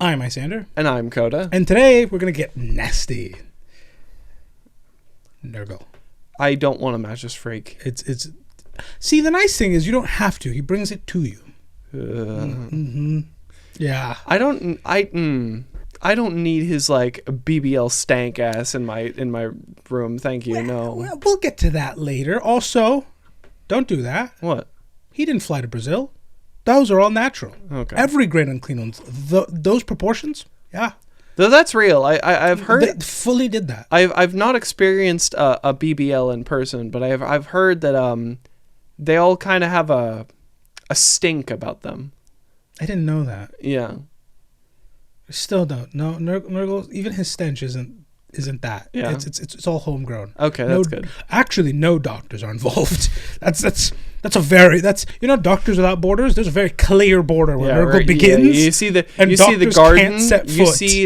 I'm Isyander. And I'm Koda. And today we're going to get nasty. Nurgle. I don't want to match this freak. It's. See, the nice thing is you don't have to. He brings it to you. Yeah. I don't need his like BBL stank ass in my room. Thank you. No. We'll get to that later. Also, don't do that. What? He didn't fly to Brazil. Those are all natural. Okay. Every great Unclean ones. Those proportions. Yeah. Though that's real. I've heard. They fully did that. I've not experienced a BBL in person, but I've heard that they all kind of have a stink about them. I didn't know that. Yeah. I still don't. No, Nurgle, even his stench isn't that. Yeah. It's all homegrown. Okay, that's good. Actually, no doctors are involved. That's Doctors Without Borders. There's a very clear border where Nurgle begins. Yeah, you see the garden.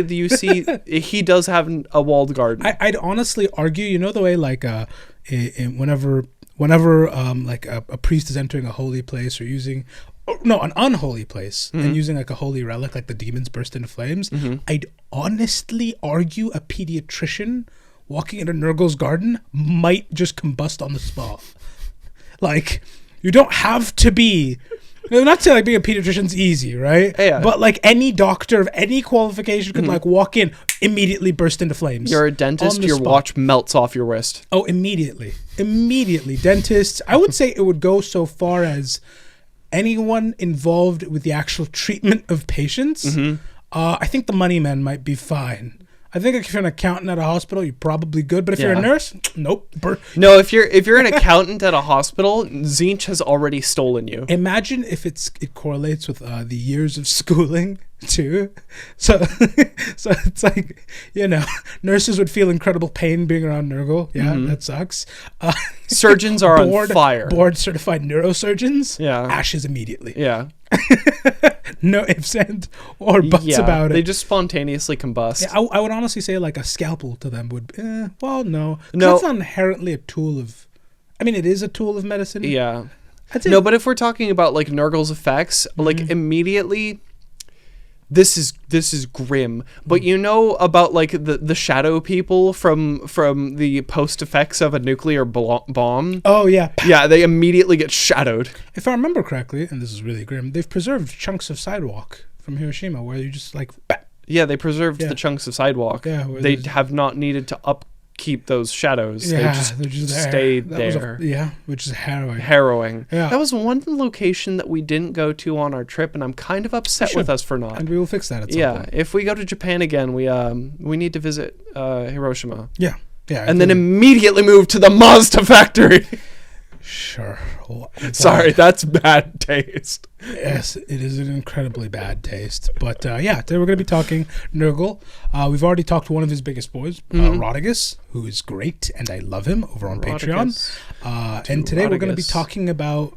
You see he does have a walled garden. I'd honestly argue, the way like whenever like a priest is entering a holy place or using an unholy place and using like a holy relic, like the demons burst into flames, I'd honestly argue a pediatrician walking into Nurgle's garden might just combust on the spot. Like, you don't have to be. I'm not saying like being a pediatrician's easy, right? Yeah. But like any doctor of any qualification could like walk in, immediately burst into flames. You're a dentist, your watch melts off your wrist. Oh, immediately. Dentists. I would say it would go so far as anyone involved with the actual treatment of patients. I think the money men might be fine. I think if you're an accountant at a hospital, you're probably good. But if you're a nurse, nope. No, if you're an accountant at a hospital, Tzeentch has already stolen you. Imagine if it correlates with the years of schooling too. So it's like, nurses would feel incredible pain being around Nurgle. Yeah, that sucks. Surgeons are on fire. Board certified neurosurgeons. Yeah. Ashes immediately. Yeah. No ifs, and or buts about it. They just spontaneously combust. Yeah, I would honestly say like a scalpel to them would. No. That's not inherently a tool of. I mean, it is a tool of medicine. Yeah. No, but if we're talking about like Nurgle's effects, like immediately. This is grim, but about like the shadow people from the post effects of a nuclear bomb. Oh yeah, yeah, they immediately get shadowed. If I remember correctly, and this is really grim, they've preserved chunks of sidewalk from Hiroshima where you just like. Yeah, they preserved the chunks of sidewalk. Yeah, they have not needed to upkeep those shadows. Yeah, they're just stayed there. Which is harrowing. Yeah. That was one location that we didn't go to on our trip, and I'm kind of upset with us for not. And we will fix that at some point. If we go to Japan again, we need to visit Hiroshima. Yeah. And then immediately move to the Mazda factory. Sure. Sorry, that's bad taste. Yes, it is an incredibly bad taste. But today we're going to be talking Nurgle. We've already talked to one of his biggest boys, Rodigus, who is great, and I love him over on Patreon. And today we're going to be talking about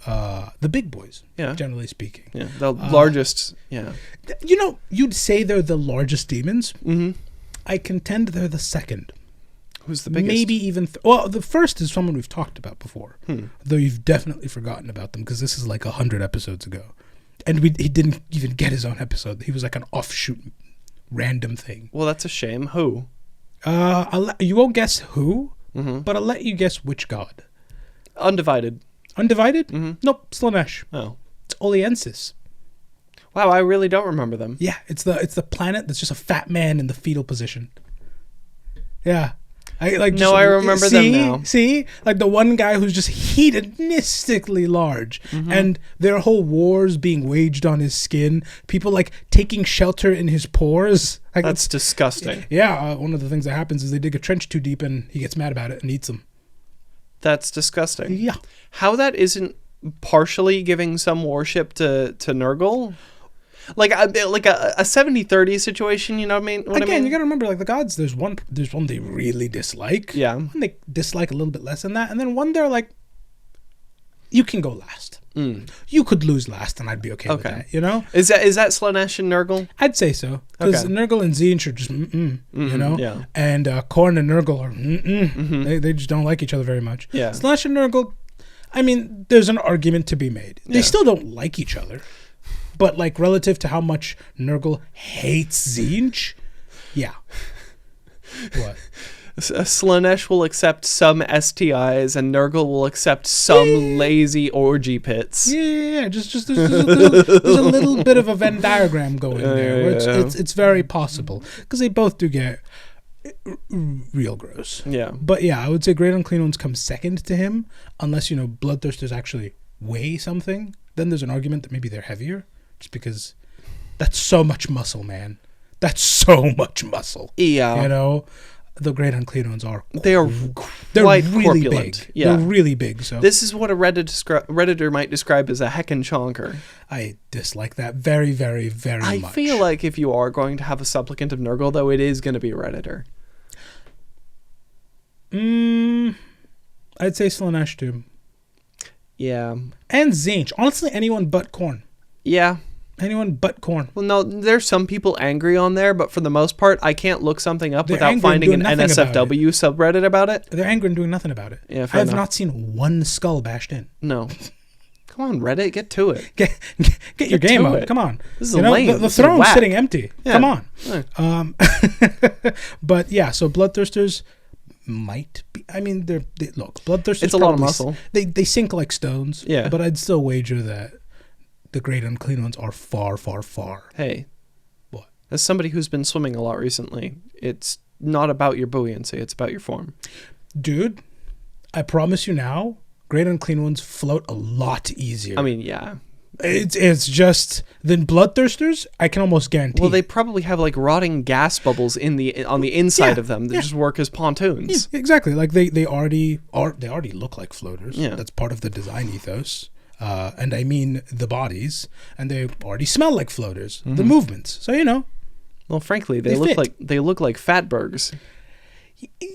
the big boys, generally speaking. Yeah, the largest, You'd say they're the largest demons. I contend they're the second. Who's the biggest? Maybe even... the first is someone we've talked about before. Though you've definitely forgotten about them because this is like 100 episodes ago. And he didn't even get his own episode. He was like an offshoot random thing. Well, that's a shame. Who? You won't guess who, but I'll let you guess which god. Undivided. Undivided? Nope, Slaanesh. Oh. It's Oliensis. Wow, I really don't remember them. Yeah, it's the planet that's just a fat man in the fetal position. Yeah. I remember them now. See? Like the one guy who's just hedonistically large. And their whole wars being waged on his skin. People like taking shelter in his pores. Like, that's disgusting. Yeah, one of the things that happens is they dig a trench too deep and he gets mad about it and eats them. That's disgusting. Yeah. How that isn't partially giving some worship to Nurgle? Like a 70-30 situation, you know what I mean? You gotta remember, like the gods, there's one they really dislike. Yeah. One they dislike a little bit less than that, and then one they're like, you can go last. You could lose last, and I'd be okay with that. Is that Slaanesh and Nurgle? I'd say so, because Nurgle and Tzeentch are just Yeah. And Khorne and Nurgle are They just don't like each other very much. Yeah. Slaanesh and Nurgle, I mean, there's an argument to be made. They still don't like each other. But like relative to how much Nurgle hates Tzeentch, yeah. What? Slaanesh will accept some STIs, and Nurgle will accept some lazy orgy pits. Yeah. Just there's a little bit of a Venn diagram going there. Where it's very possible because they both do get real gross. Yeah. But yeah, I would say Great Unclean Ones come second to him, unless Bloodthirsters actually weigh something. Then there's an argument that maybe they're heavier, just because that's so much muscle, man. That's so much muscle. Yeah. The Great Unclean Ones are. They're quite really corpulent. big. Yeah. They're really big. So this is what a Redditor might describe as a heckin' chonker. I dislike that very, very, very much. I feel like if you are going to have a supplicant of Nurgle, though, it is going to be a Redditor. I'd say Slaanesh too. Yeah. And Tzeentch. Honestly, anyone but Khorne. Yeah. Anyone but Khorne. Well, no, there's some people angry on there, but for the most part, I can't look something up without finding an NSFW subreddit about it. They're angry and doing nothing about it. Yeah, I have not seen one skull bashed in. No. Come on, Reddit, get to it. Get your game out. Come on. This is lame. The throne's sitting empty. Yeah. Come on. Yeah. But yeah, so Bloodthirsters might be. I mean, look, Bloodthirsters. It's a lot of muscle. They sink like stones. Yeah. But I'd still wager that the Great Unclean Ones are far, far, far. Hey. What? As somebody who's been swimming a lot recently, it's not about your buoyancy, it's about your form. Dude, I promise you now, Great Unclean Ones float a lot easier. I mean, yeah. It's just than Bloodthirsters, I can almost guarantee. Well, they probably have like rotting gas bubbles on the inside of them that just work as pontoons. Yeah, exactly. Like they already look like floaters. Yeah. That's part of the design ethos. And I mean the bodies, and they already smell like floaters. The movements. So Well, frankly, they look like fatbergs.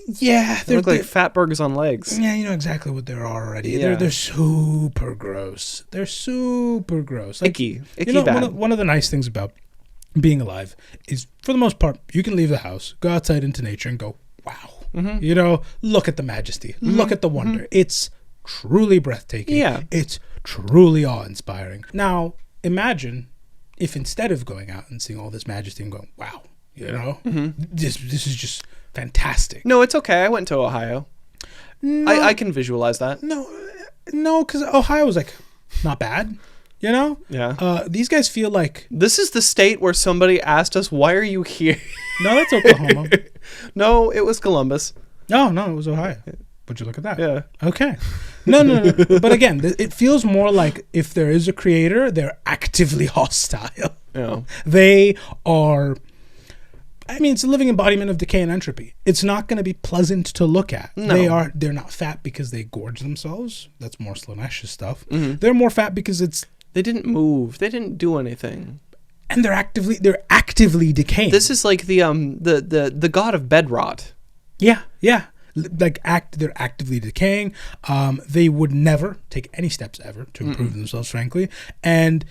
Yeah, they look like fatbergs on legs. Yeah, you know exactly what they are already. Yeah. They're super gross. They're super gross. Like, Icky bad. One of the nice things about being alive is, for the most part, you can leave the house, go outside into nature, and go, wow. Look at the majesty. Look at the wonder. It's truly breathtaking. Yeah. It's truly awe-inspiring. Now, imagine if instead of going out and seeing all this majesty and going, wow, this is just fantastic. No, it's okay. I went to Ohio. No, I can visualize that. No, because Ohio's like not bad. Yeah. These guys feel like this is the state where somebody asked us, "Why are you here?" No, that's Oklahoma. No, it was Columbus. No, it was Ohio. Would you look at that? Yeah. Okay. No. But again, it feels more like if there is a creator, they're actively hostile. Yeah. They are. I mean, it's a living embodiment of decay and entropy. It's not going to be pleasant to look at. No. They're not fat because they gorge themselves. That's more Slaanesh's stuff. Mm-hmm. They're more fat because they didn't move. They didn't do anything. And they're actively decaying. This is like the god of bed rot. Yeah. They're actively decaying. They would never take any steps ever to improve themselves, frankly, and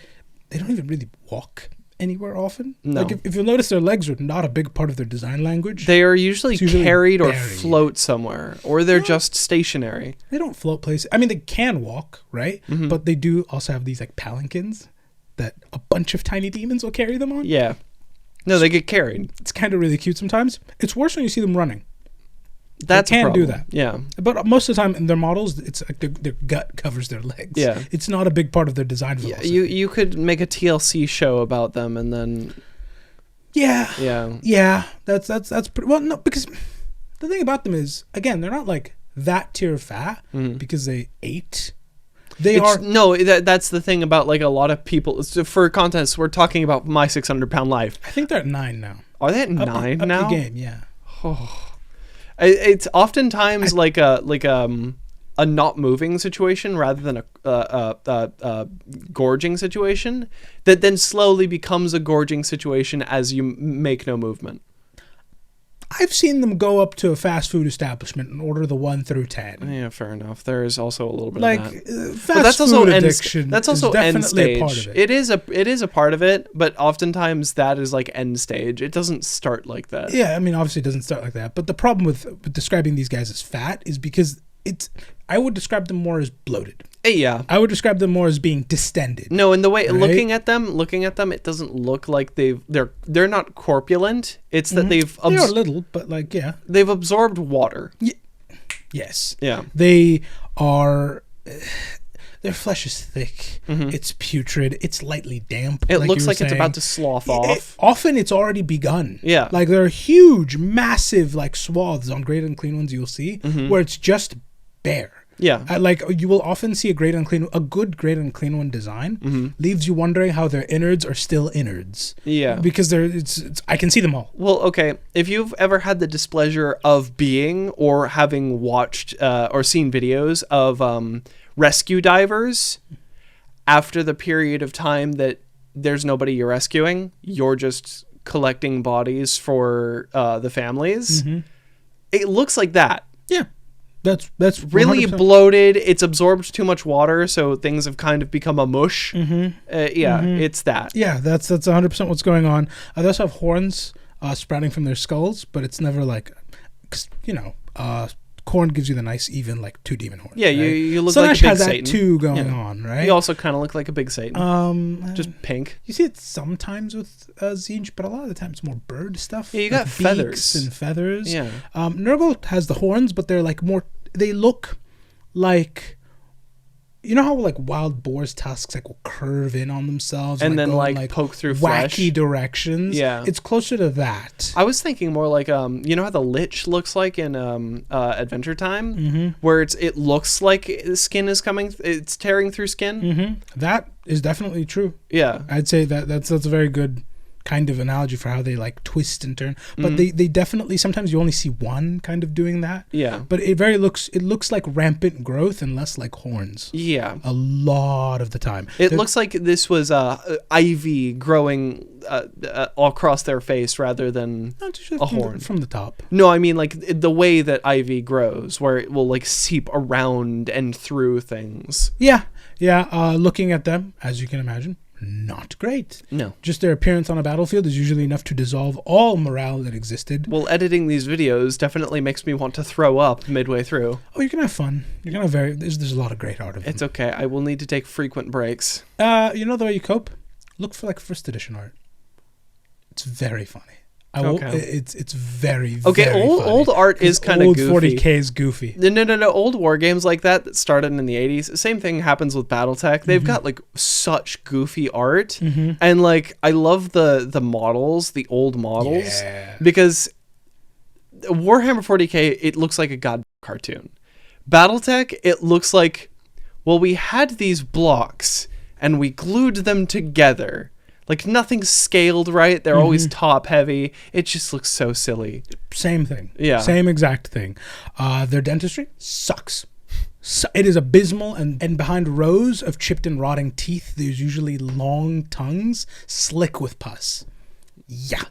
they don't even really walk anywhere often. No. Like if you'll notice, their legs are not a big part of their design language. They are usually carried or buried. float somewhere, or they're just stationary. They don't float places. I mean, they can walk, right? Mm-hmm. But they do also have these like palanquins that a bunch of tiny demons will carry them on. Yeah. No, they get carried. It's kind of really cute sometimes. It's worse when you see them running. That's they can do that. Yeah. But most of the time in their models, it's like their gut covers their legs. Yeah. It's not a big part of their design philosophy. Yeah, you could make a TLC show about them and then... Yeah. Yeah. Yeah. That's pretty... Well, no, because the thing about them is, again, they're not like that tier of fat because they ate. No, that's the thing about like a lot of people. So for context, we're talking about My 600 Pound Life. I think they're at 9 now. Are they at 9 now? Up the game, yeah. Oh. It's oftentimes like a not moving situation rather than a gorging situation that then slowly becomes a gorging situation as you make no movement. I've seen them go up to a fast food establishment and order the 1 through 10. Yeah, fair enough. There is also a little bit like, of that. Fast food addiction. That's also end stage. A part of it. It is a part of it, but oftentimes that is like end stage. It doesn't start like that. Yeah, I mean, obviously it doesn't start like that. But the problem with describing these guys as fat is because I would describe them more as bloated. Yeah. I would describe them more as being distended. No, in the way right? looking at them, it doesn't look like they're not corpulent. It's that They are a little, but like they've absorbed water. Yes. Yeah. They are. Their flesh is thick. Mm-hmm. It's putrid. It's lightly damp. It looks you were like it's saying. about to slough off. Often it's already begun. Yeah. Like there are huge, massive like swaths on Great Unclean Ones you'll see where it's just bare. Yeah. Like you will often see a good Great Unclean One design leaves you wondering how their innards are still innards. Yeah. Because I can see them all. Well, okay. If you've ever had the displeasure of being or having watched or seen videos of rescue divers, after the period of time that there's nobody you're rescuing, you're just collecting bodies for the families. It looks like that. Yeah. That's really 100%. bloated. It's absorbed too much water, so things have kind of become a mush. It's that. Yeah, that's 100% what's going on. They also have horns sprouting from their skulls, but it's never like, 'cause, corn gives you the nice even like 2 demon horns. Yeah, right? you look Slanesh like a big has that Satan. too going on, right? You also kind of look like a big Satan. Just pink. You see it sometimes with Tzeentch, but a lot of the time it's more bird stuff. Yeah, you got like feathers. beaks and feathers. Yeah. Nurgle has the horns, but they're like more. They look like. You know how like wild boar's tusks like will curve in on themselves And like, then go in, like poke through flesh. wacky directions. Yeah. It's closer to that. I was thinking more like you know how the Lich looks like in Adventure Time, where it looks like skin is coming, it's tearing through skin. That is definitely true. Yeah. I'd say that's a very good kind of analogy for how they like twist and turn. But they definitely sometimes you only see one kind of doing that. Yeah. But it looks like rampant growth and less like horns. Yeah. A lot of the time. It looks like this was ivy growing all across their face rather than a horn. From the top. No, I mean like the way that ivy grows, where it will like seep around and through things. Yeah. Yeah. Looking at them, as you can imagine, not great. No. Just their appearance on a battlefield is usually enough to dissolve all morale that existed. Well, editing these videos definitely makes me want to throw up midway through. Oh, you're gonna have fun. You're gonna there's a lot of great art of them. It's okay. I will need to take frequent breaks. You know the way you cope? Look for like first edition art. It's very funny. It's very okay. Very Old funny. art is kind of old goofy. 40K is goofy. No. Old war games like that started in the 80s. Same thing happens with BattleTech. They've got like such goofy art, and like I love the models, the old models, because Warhammer 40K it looks like a goddamn cartoon. BattleTech it looks like, well, we had these blocks and we glued them together. Like nothing's scaled right. They're always top heavy. It just looks so silly. Same thing. Yeah. Same exact thing. Their dentistry sucks. So, it is abysmal, and behind rows of chipped and rotting teeth, there's usually long tongues, slick with pus. Yeah.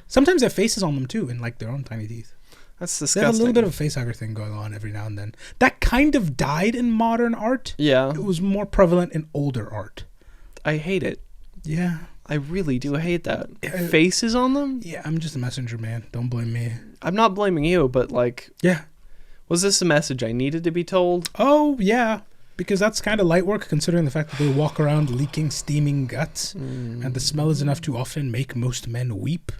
Sometimes they have faces on them too, and like their own tiny teeth. That's disgusting. They have a little bit of a facehugger thing going on every now and then. That kind of died in modern art. Yeah. It was more prevalent in older art. I hate it. Yeah. I really do hate that. Faces on them? Yeah, I'm just a messenger, man. Don't blame me. I'm not blaming you, but like... Yeah. Was this a message I needed to be told? Oh, yeah. Because that's kind of light work, considering the fact that they walk around leaking, steaming guts, and the smell is enough to often make most men weep.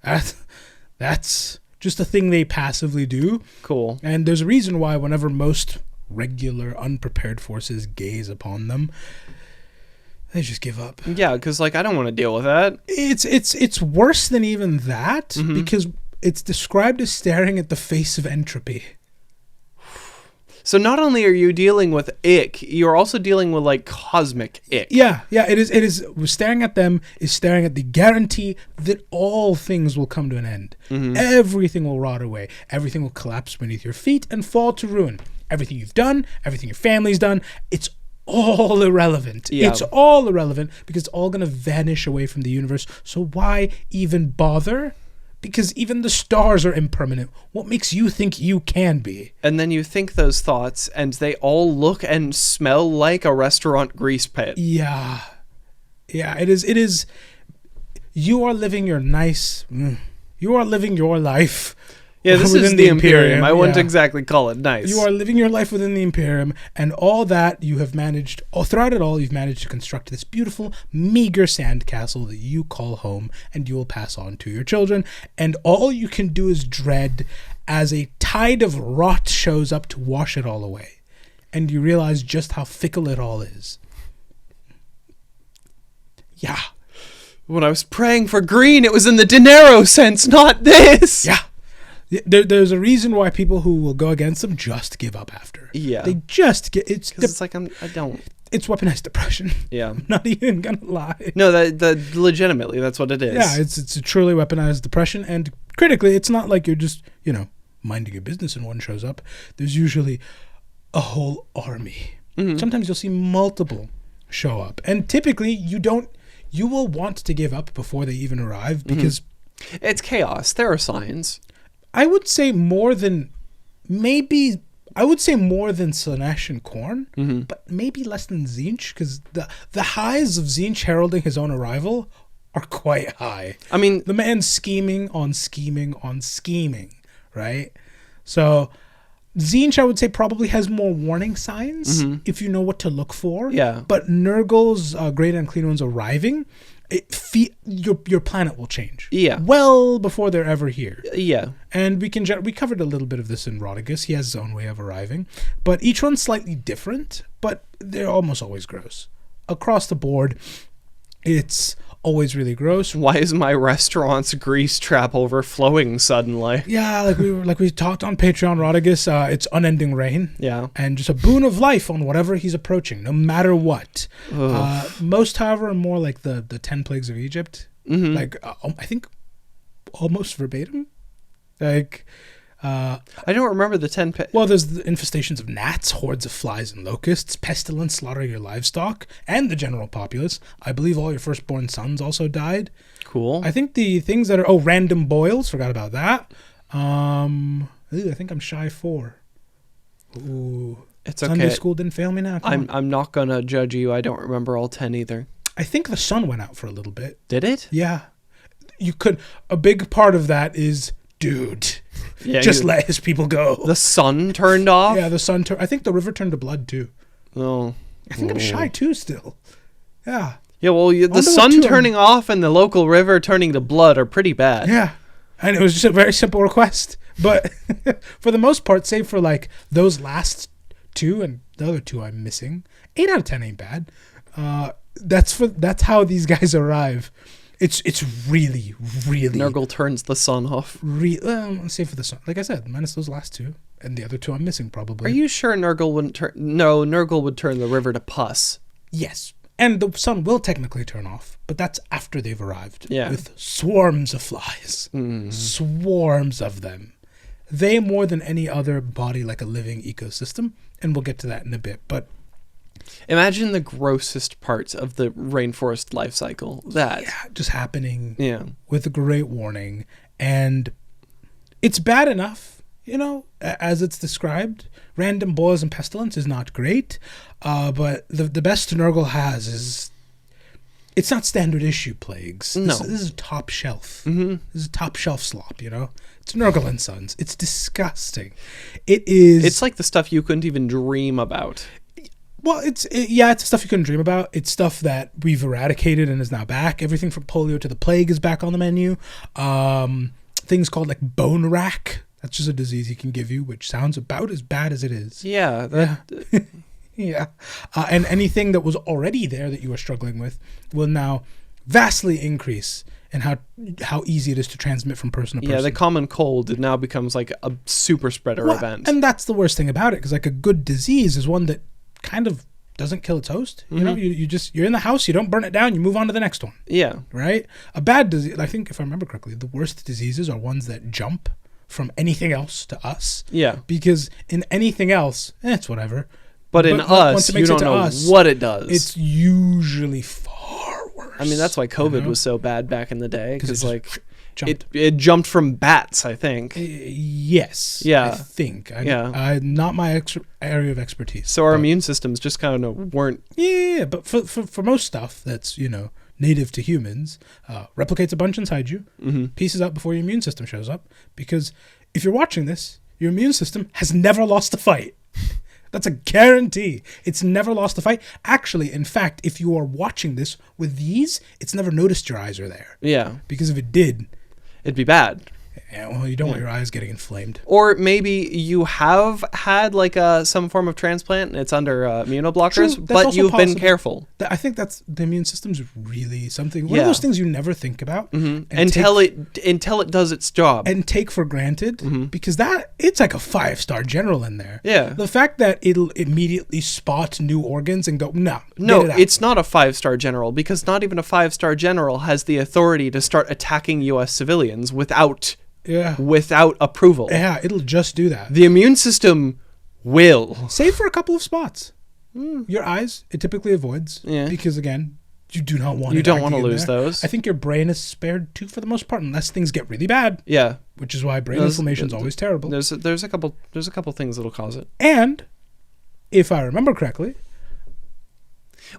That's just a thing they passively do. Cool. And there's a reason why whenever most regular, unprepared forces gaze upon them, they just give up. Yeah, because like I don't want to deal with that. It's worse than even that, because it's described as staring at the face of entropy. So not only are you dealing with ick, you're also dealing with like cosmic ick. Yeah, it is staring at them is staring at the guarantee that all things will come to an end. Everything will rot away. Everything will collapse beneath your feet and fall to ruin. Everything you've done, everything your family's done, it's all irrelevant. Yeah. It's all irrelevant because it's all going to vanish away from the universe. So why even bother? Because even the stars are impermanent. What makes you think you can be? And then you think those thoughts and they all look and smell like a restaurant grease pit. Yeah, it is. You are living your life. Yeah, this within is the Imperium. I wouldn't yeah. exactly call it nice. You are living your life within the Imperium, and all that you have managed, throughout it all, you've managed to construct this beautiful, meager sandcastle that you call home, and you will pass on to your children. And all you can do is dread as a tide of rot shows up to wash it all away. And you realize just how fickle it all is. Yeah. When I was praying for green, it was in the dinero sense, not this. Yeah. There's a reason why people who will go against them just give up after. Yeah. They just get... It's like, I don't... It's weaponized depression. Yeah. I'm not even gonna lie. No, that legitimately, that's what it is. Yeah, it's a truly weaponized depression, and critically, it's not like you're just, minding your business and one shows up. There's usually a whole army. Mm-hmm. Sometimes you'll see multiple show up, and typically you will want to give up before they even arrive because it's chaos. There are signs. I would say more than Slanesh and Khorne, but maybe less than Tzeentch, because the highs of Tzeentch heralding his own arrival are quite high. I mean, the man's scheming on scheming on scheming, right? So Tzeentch, I would say, probably has more warning signs if you know what to look for. Yeah. But Nurgle's Great Unclean Ones arriving, your planet will change. Yeah. Well before they're ever here. Yeah. And we covered a little bit of this in Rotigus. He has his own way of arriving, but each one's slightly different. But they're almost always gross across the board. It's always really gross. Why is my restaurant's grease trap overflowing suddenly? Yeah, like we talked on Patreon, Rotigus, it's unending rain. Yeah. And just a boon of life on whatever he's approaching, no matter what. Most, however, are more like the 10 plagues of Egypt. Mm-hmm. Like, I think almost verbatim. Like... I don't remember the 10... Well, there's the infestations of gnats, hordes of flies and locusts, pestilence slaughtering your livestock, and the general populace. I believe all your firstborn sons also died. Cool. I think the things that are... random boils. Forgot about that. I think I'm shy 4. Ooh. It's okay. Sunday school didn't fail me now. I'm not going to judge you. I don't remember all 10 either. I think the sun went out for a little bit. Did it? Yeah. You could... A big part of that is... Dude, let his people go. The sun turned off? Yeah, the sun turned... I think the river turned to blood, too. Oh. I think I'm shy, too, still. Yeah. Yeah, well, the sun turning off and the local river turning to blood are pretty bad. Yeah. And it was just a very simple request. But for the most part, save for, like, those last 2 and the other 2 I'm missing, 8 out of 10 ain't bad. That's how these guys arrive. It's really, really... Nurgle turns the sun off. Save for the sun. Like I said, minus those last 2. And the other 2 I'm missing, probably. Are you sure Nurgle wouldn't turn... No, Nurgle would turn the river to pus. Yes. And the sun will technically turn off, but that's after they've arrived. Yeah. With swarms of flies. Swarms of them. They, more than any other body, like a living ecosystem. And we'll get to that in a bit, but... Imagine the grossest parts of the rainforest life cycle. Just happening with a great warning. And it's bad enough, as it's described. Random boils and pestilence is not great. But the best Nurgle has is... It's not standard issue plagues. No. This is top shelf. Mm-hmm. This is top shelf slop, It's Nurgle and Sons. It's disgusting. It is... It's like the stuff you couldn't even dream about. Well, it's stuff you couldn't dream about. It's stuff that we've eradicated and is now back. Everything from polio to the plague is back on the menu. Things called like bone rack. That's just a disease he can give you, which sounds about as bad as it is. Yeah. Yeah. And anything that was already there that you were struggling with will now vastly increase in how easy it is to transmit from person to person. Yeah, the common cold, it now becomes like a super spreader event. And that's the worst thing about it, because like a good disease is one that kind of doesn't kill its host. You're in the house, you don't burn it down, you move on to the next one. Yeah. Right? A bad disease, I think if I remember correctly, the worst diseases are ones that jump from anything else to us. Yeah. Because in anything else, it's whatever. But in us, you don't know what it does. It's usually far worse. I mean, that's why COVID was so bad back in the day, because like jumped. It jumped from bats, I think. Yes. Yeah. I think. Yeah. Not my area of expertise. So our immune systems just kind of weren't... Yeah, but for most stuff that's, native to humans, replicates a bunch inside you, Mm-hmm. pieces out before your immune system shows up. Because if you're watching this, your immune system has never lost a fight. That's a guarantee. It's never lost a fight. Actually, in fact, if you are watching this with these, it's never noticed your eyes are there. Yeah. Because if it did, It'd be bad. yeah, well, you don't want your eyes getting inflamed. Or maybe you have had like some form of transplant and it's under immunoblockers, True, that's but also you've been possible. careful. I think that's the immune system's really something. One of Yeah. those things you never think about Until it does its job. and take for granted, because it's like a 5-star general in there. Yeah. The fact that it'll immediately spot new organs and go, no, No, get it out." it's not a 5-star general, because not even a 5-star general has the authority to start attacking U.S. civilians without approval. Yeah, it'll just do that. The immune system will. Save for a couple of spots. Your eyes, it typically avoids. Yeah. Because again, you do not want You it don't acting want to in lose there. those. I think your brain is spared too for the most part, unless things get really bad. Yeah. Which is why brain inflammation is always terrible. There's a couple things that'll cause it. And if I remember correctly,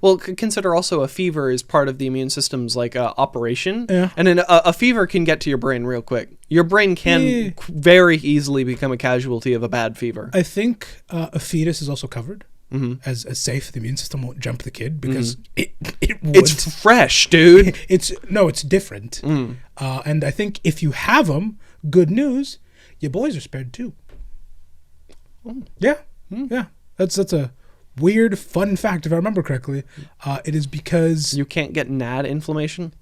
Well, consider also a fever is part of the immune system's like operation. Yeah. And then a fever can get to your brain real quick. Your brain can very easily become a casualty of a bad fever. I think a fetus is also covered as safe. The immune system won't jump the kid because it would. It's fresh, dude. It's different. And I think if you have them, good news, your boys are spared too. Yeah, yeah. That's a weird fun fact. If I remember correctly, it is because You can't get NAD inflammation.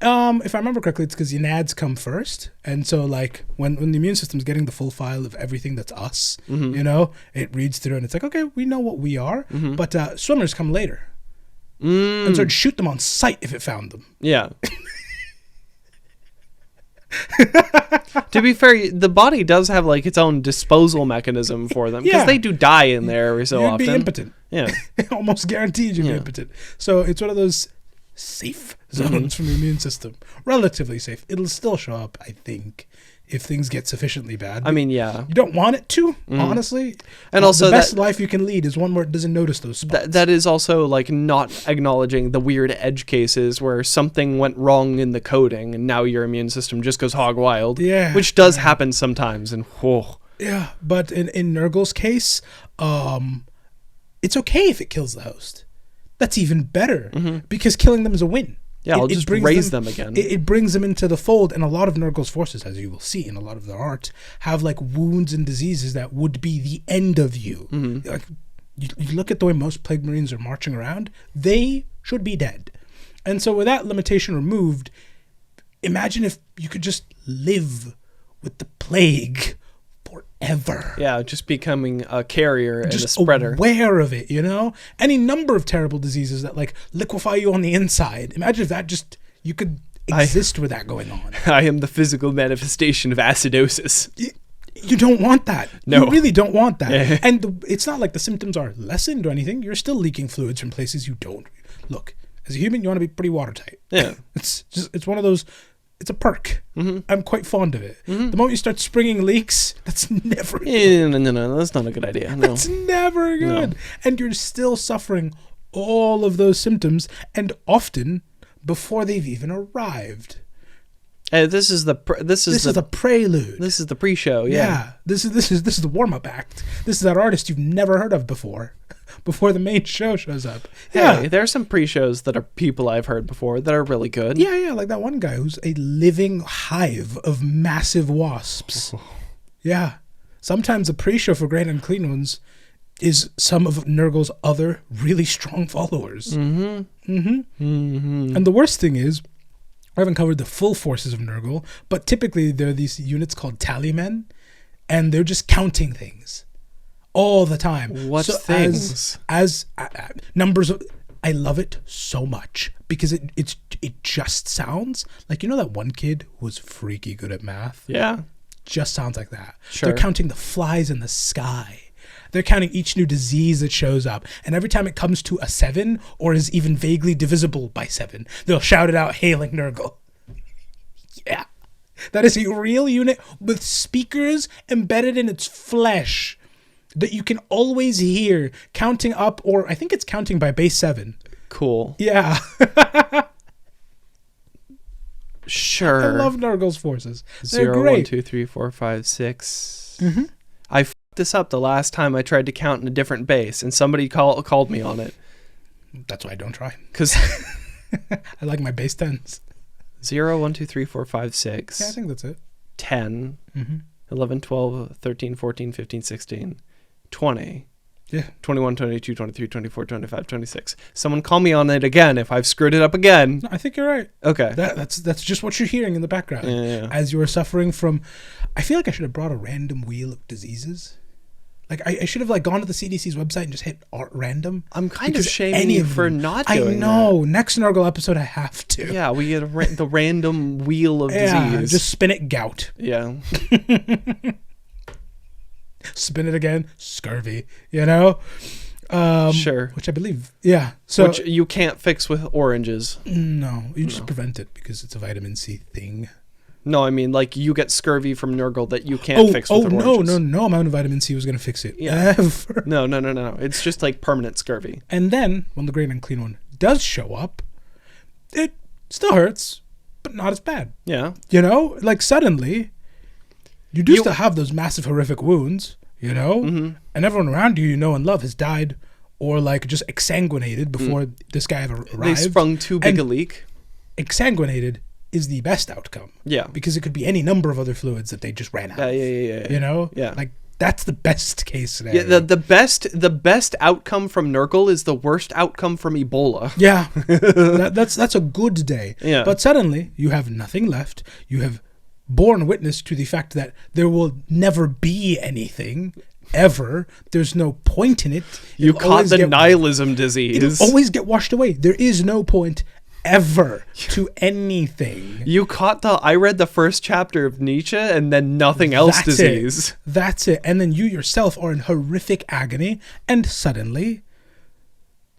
if I remember correctly, it's because your nads come first, and so like when the immune system's getting the full file of everything that's us, it reads through and it's like, okay, we know what we are, but swimmers come later, and so it'd shoot them on sight if it found them. Yeah. To be fair, the body does have like its own disposal mechanism for them because Yeah. they do die in there every so You'd often. be impotent. Yeah. Almost guaranteed you'd be Yeah. impotent. So it's one of those safe zones from the immune system. Relatively safe. It'll still show up, I think, if things get sufficiently bad. I mean, yeah. You don't want it to, honestly. And also the best that- life you can lead is one where it doesn't notice those spots. That is also like not acknowledging the weird edge cases where something went wrong in the coding and now your immune system just goes hog wild. Yeah. Which does happen sometimes. And whoa. Yeah, but in Nurgle's case, it's okay if it kills the host. That's even better because killing them is a win. Yeah, I'll just brings raise them again. It brings them into the fold, and a lot of Nurgle's forces, as you will see in a lot of their art, have like wounds and diseases that would be the end of you. Like you look at the way most Plague Marines are marching around; they should be dead. And so, with that limitation removed, imagine if you could just live with the plague forever. Yeah, just becoming a carrier and a Just spreader. aware of it, any number of terrible diseases that like liquefy you on the inside. Imagine if that just you could exist with that going on. I am the physical manifestation of acidosis. You don't want that. No. You really don't want that. Yeah. And it's not like the symptoms are lessened or anything. You're still leaking fluids from places you don't. Look, as a human, you want to be pretty watertight. Yeah. It's one of those. It's a perk. I'm quite fond of it. The moment you start springing leaks, that's never good. No, that's not a good idea. No. It's never good. And you're still suffering all of those symptoms, and often before they've even arrived. This is the prelude. This is the pre-show. Yeah. This is the warm-up act. This is that artist you've never heard of before the main show shows up. Yeah. Hey, there's some pre-shows that are people I've heard before that are really good. Yeah, like that one guy who's a living hive of massive wasps. Yeah. Sometimes the pre-show for Great Unclean Ones is some of Nurgle's other really strong followers. And the worst thing is, I haven't covered the full forces of Nurgle, but typically there are these units called tallymen, and they're just counting things all the time. What things? As numbers of, I love it so much because it just sounds like, that one kid who was freaky good at math. Yeah. Just sounds like that. Sure. They're counting the flies in the sky. They're counting each new disease that shows up. And every time it comes to a 7 or is even vaguely divisible by 7, they'll shout it out, hailing Nurgle. Yeah. That is a real unit with speakers embedded in its flesh that you can always hear counting up, or I think it's counting by base 7. Cool. Yeah. Sure. I love Nurgle's forces. They're 0, great. 1, 2, 3, 4, 5, 6. I fucked this up the last time I tried to count in a different base, and somebody called me on it. That's why I don't try. Because I like my base 10s. 0, 1, 2, 3, 4, 5, 6. Yeah, I think that's it. 10, 11, 12, 13, 14, 15, 16, 20. Yeah. 21, 22, 23, 24, 25, 26. Someone call me on it again if I've screwed it up again. No, I think you're right. Okay. That's just what you're hearing in the background. Yeah. As you are suffering from... I feel like I should have brought a random wheel of diseases. Like, I should have, like, gone to the CDC's website and just hit random. I'm kind of Because shaming any you of for them- not I doing know. Next Nurgle episode, I have to. that. Yeah, we get the random wheel of disease. Just spin it, gout. Yeah. Spin it again, scurvy. You know? Sure. Which I believe, yeah. So Which you can't fix with oranges. no, you just prevent it because it's a vitamin C thing. No, I mean, like, you get scurvy from Nurgle that you can't fix with oranges. No amount of vitamin C was going to fix it. Yeah. Ever. No. It's just, like, permanent scurvy. And then, when the Great Unclean One does show up, it still hurts, but not as bad. Yeah. You know? Like, suddenly, you do still have those massive, horrific wounds, you know? And everyone around you know and love has died or, like, just exsanguinated before this guy ever arrived. They sprung too big a leak. Exsanguinated is the best outcome. Yeah. Because it could be any number of other fluids that they just ran out of. Yeah. You know? Yeah. Like, that's the best case scenario. Yeah, the best outcome from Nurgle is the worst outcome from Ebola. Yeah. That's a good day. Yeah. But suddenly, you have nothing left. You have borne witness to the fact that there will never be anything, ever. There's no point in it. You It'll caught always the get- nihilism disease. It'll always get washed away. There is no point ever to anything. You caught I read the first chapter of Nietzsche and then nothing else That's disease. it. That's it. And then you yourself are in horrific agony, and suddenly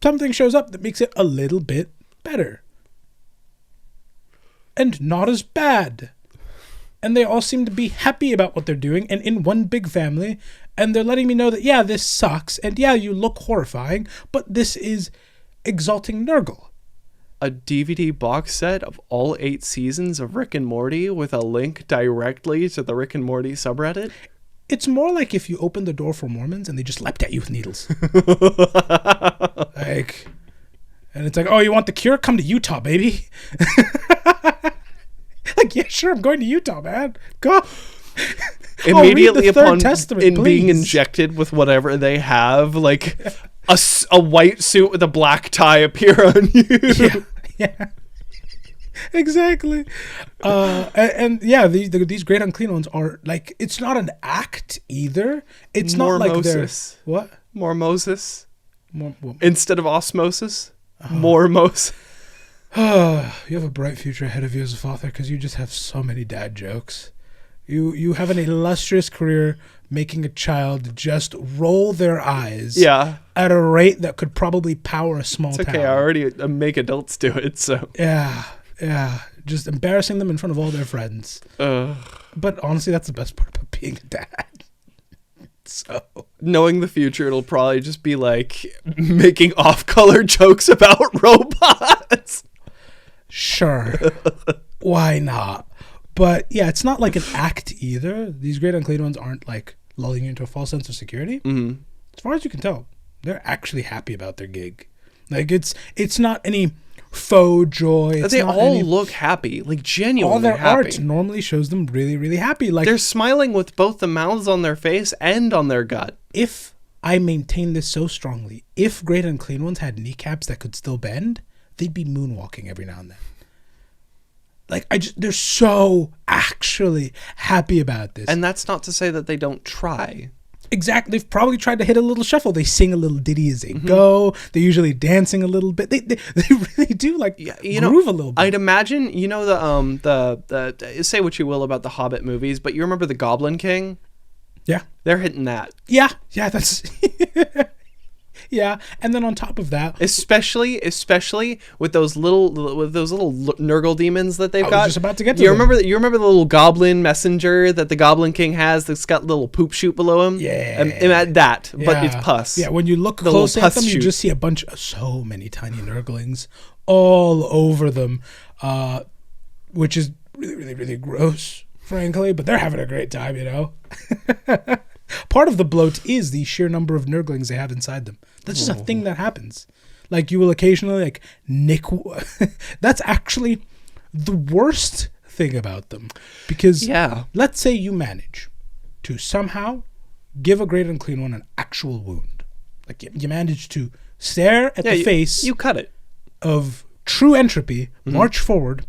something shows up that makes it a little bit better. And not as bad. And they all seem to be happy about what they're doing and in one big family. And they're letting me know that, yeah, this sucks. And yeah, you look horrifying, but this is exalting Nurgle. A DVD box set of all 8 seasons of Rick and Morty with a link directly to the Rick and Morty subreddit. It's more like if you opened the door for Mormons and they just leapt at you with needles. Like, and it's like, oh, you want the cure? Come to Utah, baby. Like, yeah, sure, I'm going to Utah, man. Go. Immediately read the Third upon Testament, being please. injected with whatever they have, like a white suit with a black tie appear on you. Yeah. Exactly. And yeah, these Great Unclean Ones are like, it's not an act either. It's not like they're Mormosis. what? Mormosis More, instead of osmosis. Mormos. you have a bright future ahead of you as a father because you just have so many dad jokes. You have an illustrious career making a child just roll their eyes Yeah. at a rate that could probably power a small It's town. okay. I already make adults do it, so. Yeah. Just embarrassing them in front of all their friends. But honestly, that's the best part about being a dad. So Knowing the future, it'll probably just be like making off-color jokes about robots. sure. Why not? But yeah, it's not like an act either. These Great Unclean Ones aren't like lulling you into a false sense of security. Mm-hmm. As far as you can tell, they're actually happy about their gig. Like it's not any faux joy. It's They not all any, look happy, like genuinely all their happy. art normally shows them really, really happy. Like They're smiling with both the mouths on their face and on their gut. if I maintain this so strongly, if Great Unclean Ones had kneecaps that could still bend, they'd be moonwalking every now and then. Like they're so actually happy about this. And that's not to say that they don't try. Exactly. They've probably tried to hit a little shuffle. They sing a little ditty as they go. They're usually dancing a little bit. They really do like groove a little bit. I'd imagine, the say what you will about the Hobbit movies, but you remember the Goblin King? Yeah. They're hitting that. Yeah. That's yeah. And then on top of that, Especially with those little Nurgle demons that they've I was got. just about to get to you them. remember the little goblin messenger that the Goblin King has that's got little poop shoot below him? Yeah. And that, but it's yeah. pus. Yeah, when you look The close little at them, pus you shoot. just see a bunch of so many tiny Nurglings all over them. which is really, really, really gross, frankly, but they're having a great time, you know? Part of the bloat is the sheer number of Nurglings they have inside them. That's just a thing that happens. Like, you will occasionally, like, nick... That's actually the worst thing about them. Because let's say you manage to somehow give a Great Unclean One an actual wound. Like, you manage to stare at the face... You cut it. ...of true entropy, march forward,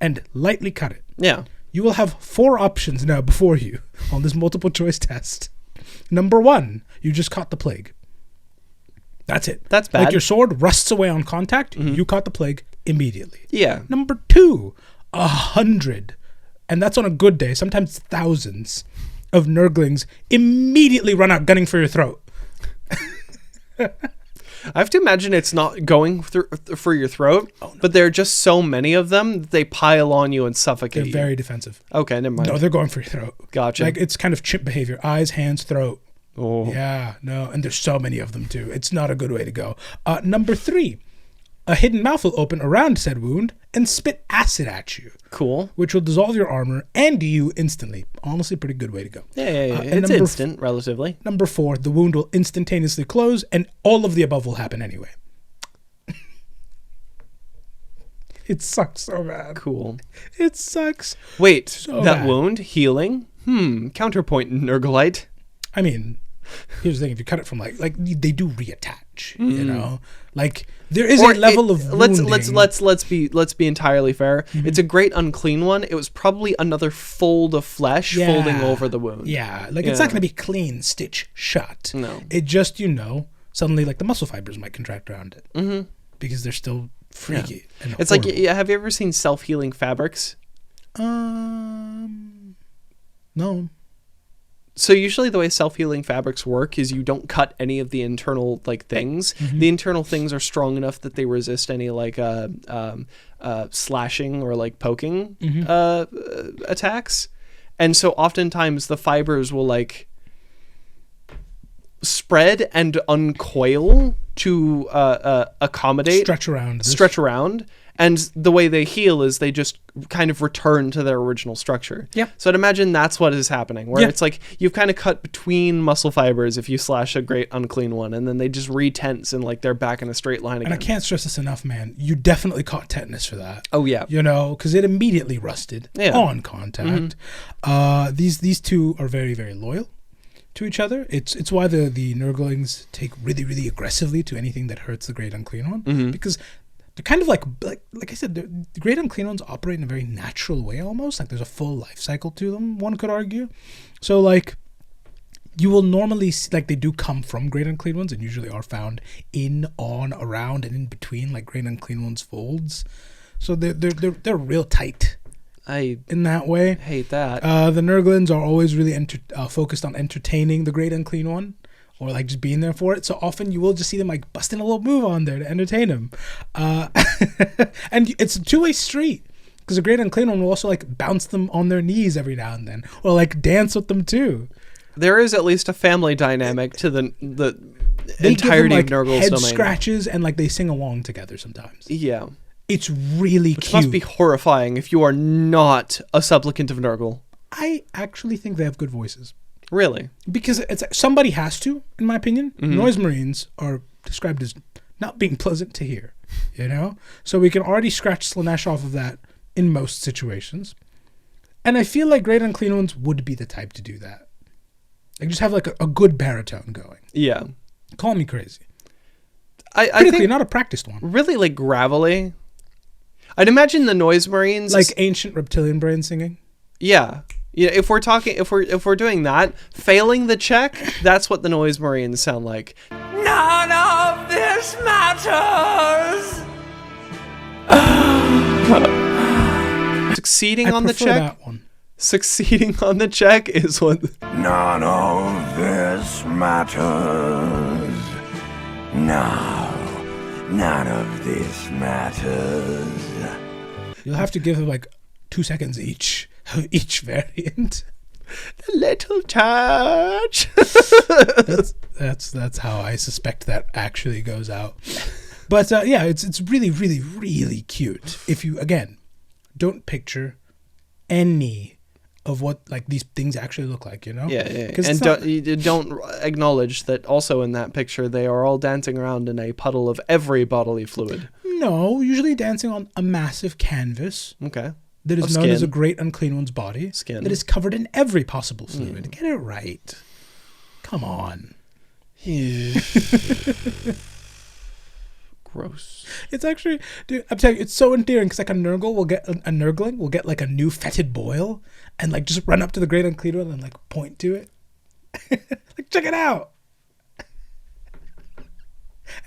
and lightly cut it. Yeah. You will have 4 options now before you on this multiple choice test. Number 1, you just caught the plague. That's it. That's bad. Like your sword rusts away on contact, you caught the plague immediately. Yeah. Number 2, 100, and that's on a good day, sometimes thousands of Nurglings immediately run out gunning for your throat. I have to imagine it's not going for your throat, but there are just so many of them that they pile on you and suffocate you. They're very defensive. Okay, never mind. No, they're going for your throat. Gotcha. Like, it's kind of chimp behavior. Eyes, hands, throat. Oh. Yeah, no, and there's so many of them too. It's not a good way to go. Number 3, a hidden mouth will open around said wound and spit acid at you. Cool. Which will dissolve your armor and you instantly. Honestly, pretty good way to go. Yeah. It's instant, relatively. Number 4, the wound will instantaneously close and all of the above will happen anyway. It sucks so bad. Cool. It sucks. Wait, so that bad. wound? Healing? Counterpoint, Nurglite. I mean, here's the thing: if you cut it from like they do reattach, you know, like there is a level of wounding. Let's be entirely fair. It's a Great Unclean One. It was probably another fold of flesh folding over the wound. Yeah, like it's not going to be clean stitch shut. No, it just suddenly like the muscle fibers might contract around it because they're still freaky. Yeah. And it's horrible. like, have you ever seen self-healing fabrics? No. So usually the way self-healing fabrics work is you don't cut any of the internal like things. The internal things are strong enough that they resist any like slashing or like poking attacks. And so oftentimes the fibers will like spread and uncoil to accommodate, stretch around. And the way they heal is they just kind of return to their original structure. Yeah. So I'd imagine that's what is happening, where it's like you've kind of cut between muscle fibers if you slash a Great Unclean One, and then they just re-tense and like they're back in a straight line again. And I can't stress this enough, man. You definitely caught tetanus for that. Oh, yeah. You know, because it immediately rusted on contact. These two are very, very loyal to each other. It's why the Nurglings take really, really aggressively to anything that hurts the Great Unclean One, because they're kind of like I said, the Great Unclean Ones operate in a very natural way almost. Like there's a full life cycle to them, one could argue. So like you will normally see, like they do come from Great Unclean Ones and usually are found in, on, around, and in between like Great Unclean Ones folds. So they're real tight. In that way. Hate that. The Nurglings are always really focused on entertaining the Great Unclean One, or like just being there for it. So often you will just see them like busting a little move on there to entertain him. And it's a two-way street, because the Great Unclean One will also like bounce them on their knees every now and then, or like dance with them too. There is at least a family dynamic to the they entirety give them, like, of Nurgle's head domain. scratches, and like they sing along together sometimes. Yeah. It's really Which cute. must be horrifying if you are not a supplicant of Nurgle. I actually think they have good voices. Really? Because it's somebody has to, in my opinion. Noise Marines are described as not being pleasant to hear, you know? So we can already scratch Slanesh off of that in most situations. And I feel like Great Unclean Ones would be the type to do that. Like just have like a good baritone going. Yeah. Call me crazy. I think not a practiced one. Really like gravelly. I'd imagine the Noise Marines like ancient reptilian brain singing. Yeah. Yeah, if we're doing that, failing the check, that's what the Noise Marines sound like. None of this matters. Succeeding on the check. That one. Succeeding on the check is what. None of this matters. No, none of this matters. You'll have to give them like 2 seconds each variant. The little touch. that's how I suspect that actually goes out. But yeah, it's really, really, really cute. If you, again, don't picture any of what like these things actually look like, you know? Yeah. And don't acknowledge that also in that picture they are all dancing around in a puddle of every bodily fluid. No, usually dancing on a massive canvas. Okay. That is known as a great unclean one's body. Skin. That is covered in every possible fluid. Get it right. Come on. Gross. It's actually, dude, I'm telling you, it's so endearing because like a Nurgling will get like a new fetid boil and like just run up to the great unclean one and like point to it. Like, check it out.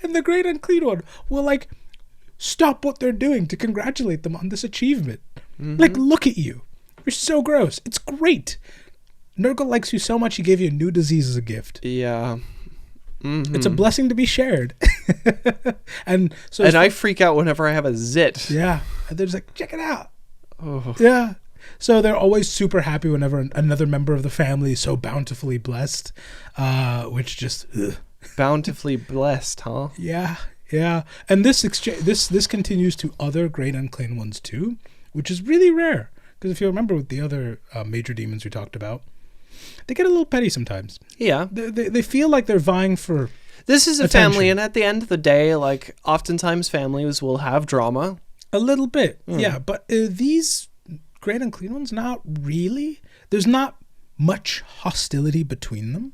And the great unclean one will like stop what they're doing to congratulate them on this achievement. Like, look at you. You're so gross. It's great. Nurgle likes you so much he gave you a new disease as a gift. Yeah. It's a blessing to be shared. and I freak out whenever I have a zit. Yeah. And they're just like, check it out. Oh. Yeah. So they're always super happy whenever another member of the family is so bountifully blessed, which just... Ugh. Bountifully blessed, huh? Yeah. Yeah. And this continues to other great unclean ones too, which is really rare. Because if you remember with the other major demons we talked about, they get a little petty sometimes. Yeah. They feel like they're vying for This is a attention. family, and at the end of the day, like, oftentimes families will have drama. A little bit, yeah. But these great unclean ones, not really. There's not much hostility between them,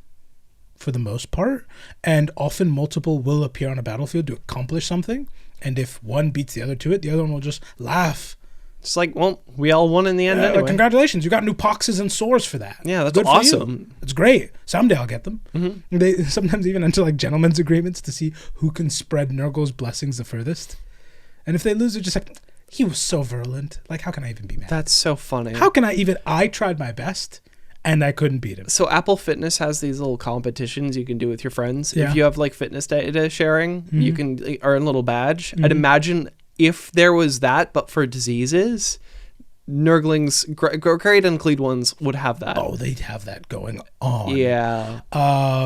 for the most part. And often multiple will appear on a battlefield to accomplish something. And if one beats the other to it, the other one will just laugh. It's like, well, we all won in the end anyway. Like, congratulations, you got new poxes and sores for that. Yeah, that's good awesome. It's great. Someday I'll get them. They sometimes even enter like gentlemen's agreements to see who can spread Nurgle's blessings the furthest. And if they lose, they're just like, he was so virulent. Like, how can I even be mad? That's so funny. How can I tried my best and I couldn't beat him. So Apple Fitness has these little competitions you can do with your friends. Yeah. If you have like fitness data sharing, you can earn a little badge. I'd imagine if there was that, but for diseases, Nurglings, great unclean ones would have that. Oh, they'd have that going on. Yeah.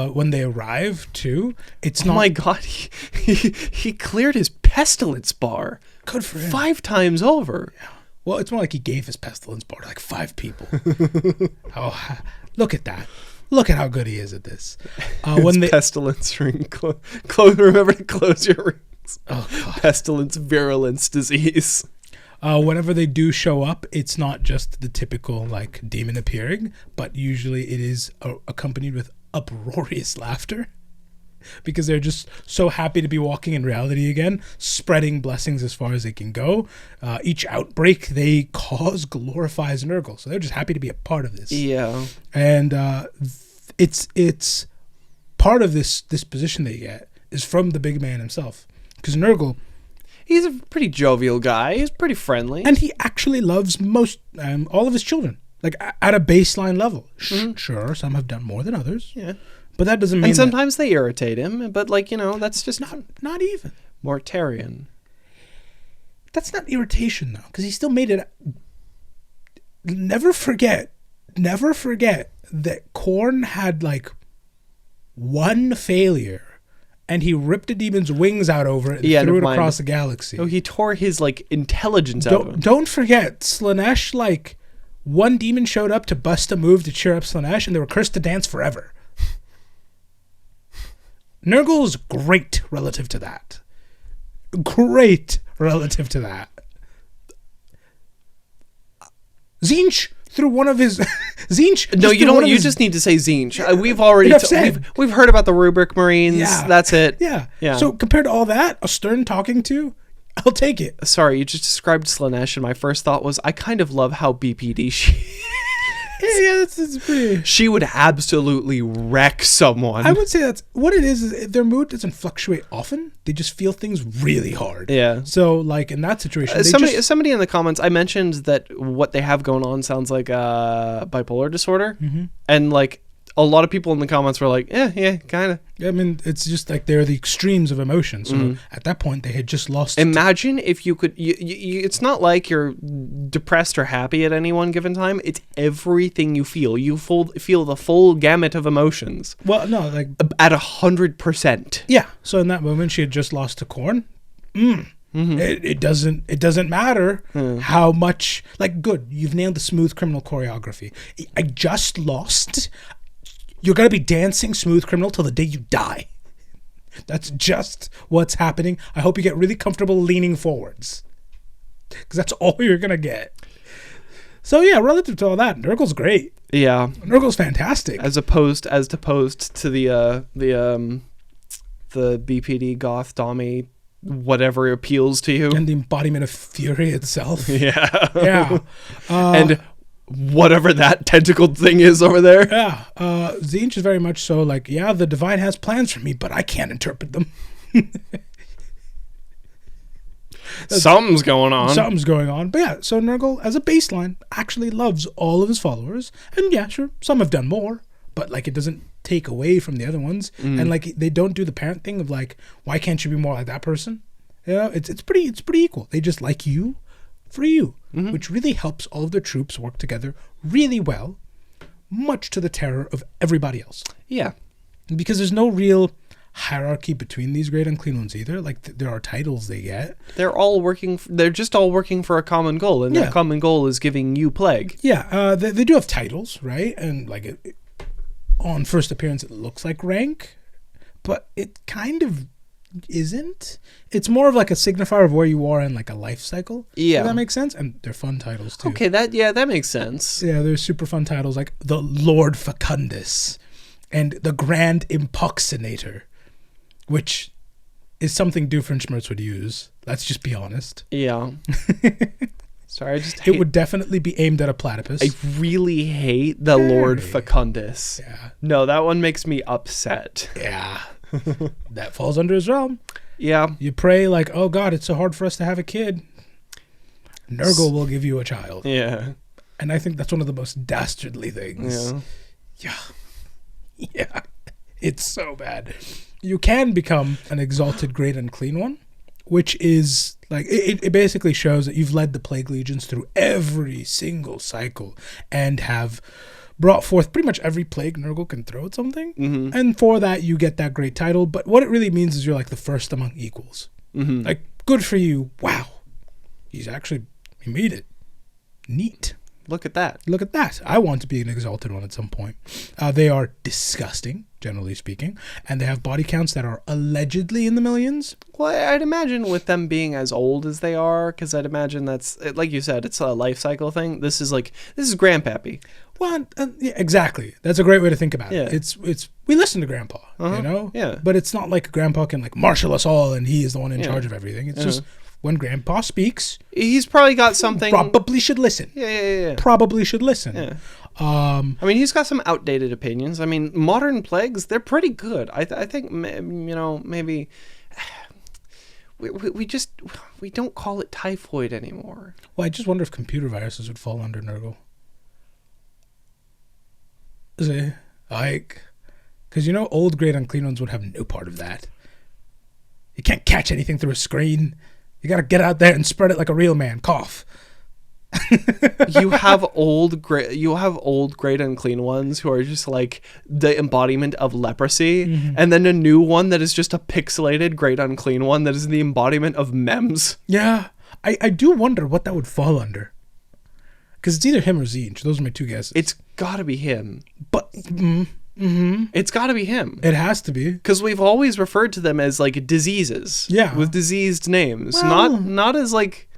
When they arrive too, it's not. Oh my God, he cleared his pestilence bar. Good for him. 5 times over. Yeah. Well, it's more like he gave his pestilence bar to like 5 people. Oh, look at that. Look at how good he is at this. When they pestilence ring, remember to close your rings. Oh God. Pestilence, virulence, disease. Whenever they do show up, it's not just the typical like demon appearing, but usually it is accompanied with uproarious laughter. Because they're just so happy to be walking in reality again, spreading blessings as far as they can go. Each outbreak they cause glorifies Nurgle, so they're just happy to be a part of this. Yeah, and it's part of this position they get is from the big man himself, because Nurgle, he's a pretty jovial guy. He's pretty friendly, and he actually loves most all of his children, like at a baseline level. Sure, some have done more than others. Yeah. But that doesn't mean. And sometimes they irritate him, but like, you know, that's just not even Mortarian. That's not irritation though, because he still made it. Never forget that Khorne had like one failure, and he ripped a demon's wings out over it and threw it across the galaxy. Oh, he tore his like intelligence out of him. Don't forget, Slaanesh, like one demon showed up to bust a move to cheer up Slaanesh, and they were cursed to dance forever. Nurgle's great relative to that. Great relative to that. Tzeentch threw one of his Tzeentch. No, you don't. You just need to say Tzeentch. We've already we've heard about the Rubric Marines. Yeah. That's it. Yeah. Yeah. So compared to all that, a stern talking to, I'll take it. Sorry, you just described Slaanesh, and my first thought was, I kind of love how BPD she. Yeah, it's pretty. She would absolutely wreck someone. I would say that's what it is their mood doesn't fluctuate often. They just feel things really hard. Yeah. So, like, in that situation... somebody in the comments, I mentioned that what they have going on sounds like bipolar disorder. Mm-hmm. And, like, a lot of people in the comments were like, yeah, kind of. I mean, it's just like they're the extremes of emotion. So at that point, they had just lost... Imagine if you could... it's not like you're depressed or happy at any one given time. It's everything you feel. You feel the full gamut of emotions. Well, no, like... At 100%. Yeah. So in that moment, she had just lost to Khorne. It doesn't matter how much, like, good, you've nailed the smooth criminal choreography. I just lost. You're going to be dancing smooth criminal till the day you die. That's just what's happening. I hope you get really comfortable leaning forwards, because that's all you're going to get. So yeah, relative to all that, Nurgle's great. Yeah. Nurgle's fantastic. As opposed to the BPD goth Dommy, whatever appeals to you. And the embodiment of fury itself. Yeah. Yeah. And whatever that tentacled thing is over there. Yeah. Tzeentch is very much so like, yeah, the divine has plans for me, but I can't interpret them. Something's going on. Something's going on. But yeah, so Nurgle, as a baseline, actually loves all of his followers. And yeah, sure, some have done more, but like it doesn't take away from the other ones. And like they don't do the parent thing of like, why can't you be more like that person? You know, it's pretty equal. They just like you for you, which really helps all of their troops work together really well, much to the terror of everybody else. Yeah. Because there's no real hierarchy between these great unclean ones either. Like there are titles they get. They're just all working for a common goal, and that common goal is giving you plague. Yeah, they do have titles, right? And like on first appearance it looks like rank, but it kind of isn't. It's more of like a signifier of where you are in like a life cycle. Yeah. Does that make sense? And they're fun titles too. Okay, that makes sense. Yeah, they're super fun titles like the Lord Facundus and the Grand Impoxinator, which is something Doofenshmirtz would use. Let's just be honest. Yeah. Sorry, I just hate... It would definitely be aimed at a platypus. I really hate the Lord Facundus. Yeah. No, that one makes me upset. Yeah. That falls under his realm. Yeah. You pray like, oh God, it's so hard for us to have a kid. Nurgle will give you a child. Yeah. And I think that's one of the most dastardly things. Yeah. Yeah. It's so bad. You can become an exalted great unclean one, which is like it basically shows that you've led the plague legions through every single cycle and have brought forth pretty much every plague Nurgle can throw at something. And for that you get that great title, but what it really means is you're like the first among equals. Like, good for you. Wow, he made it. Neat. Look at that. Look at that. I want to be an exalted one at some point. They are disgusting, generally speaking, and they have body counts that are allegedly in the millions. Well, I'd imagine with them being as old as they are, because I'd imagine that's, like you said, it's a life cycle thing. This is Grandpappy. Well, yeah, exactly. That's a great way to think about Yeah. it. It's we listen to Grandpa, you know? Yeah. But it's not like Grandpa can like marshal us all and he is the one in charge of everything. It's just when Grandpa speaks, He's probably got something... probably should listen. Yeah. Probably should listen. Yeah. I mean, he's got some outdated opinions. I mean, modern plagues, they're pretty good. I think, you know, maybe... We don't call it typhoid anymore. Well, I just wonder if computer viruses would fall under Nurgle. See? Like, because you know old great unclean ones would have no part of that. You can't catch anything through a screen. You gotta get out there and spread it like a real man. Cough. You have old great unclean ones who are just like the embodiment of leprosy, and then a new one that is just a pixelated great unclean one that is the embodiment of memes. Yeah, I do wonder what that would fall under. Because it's either him or Tzeentch. Those are my two guesses. It's gotta be him. But It's gotta be him. it has to be. Because we've always referred to them as like diseases. Yeah. With diseased names. Well- Not as like...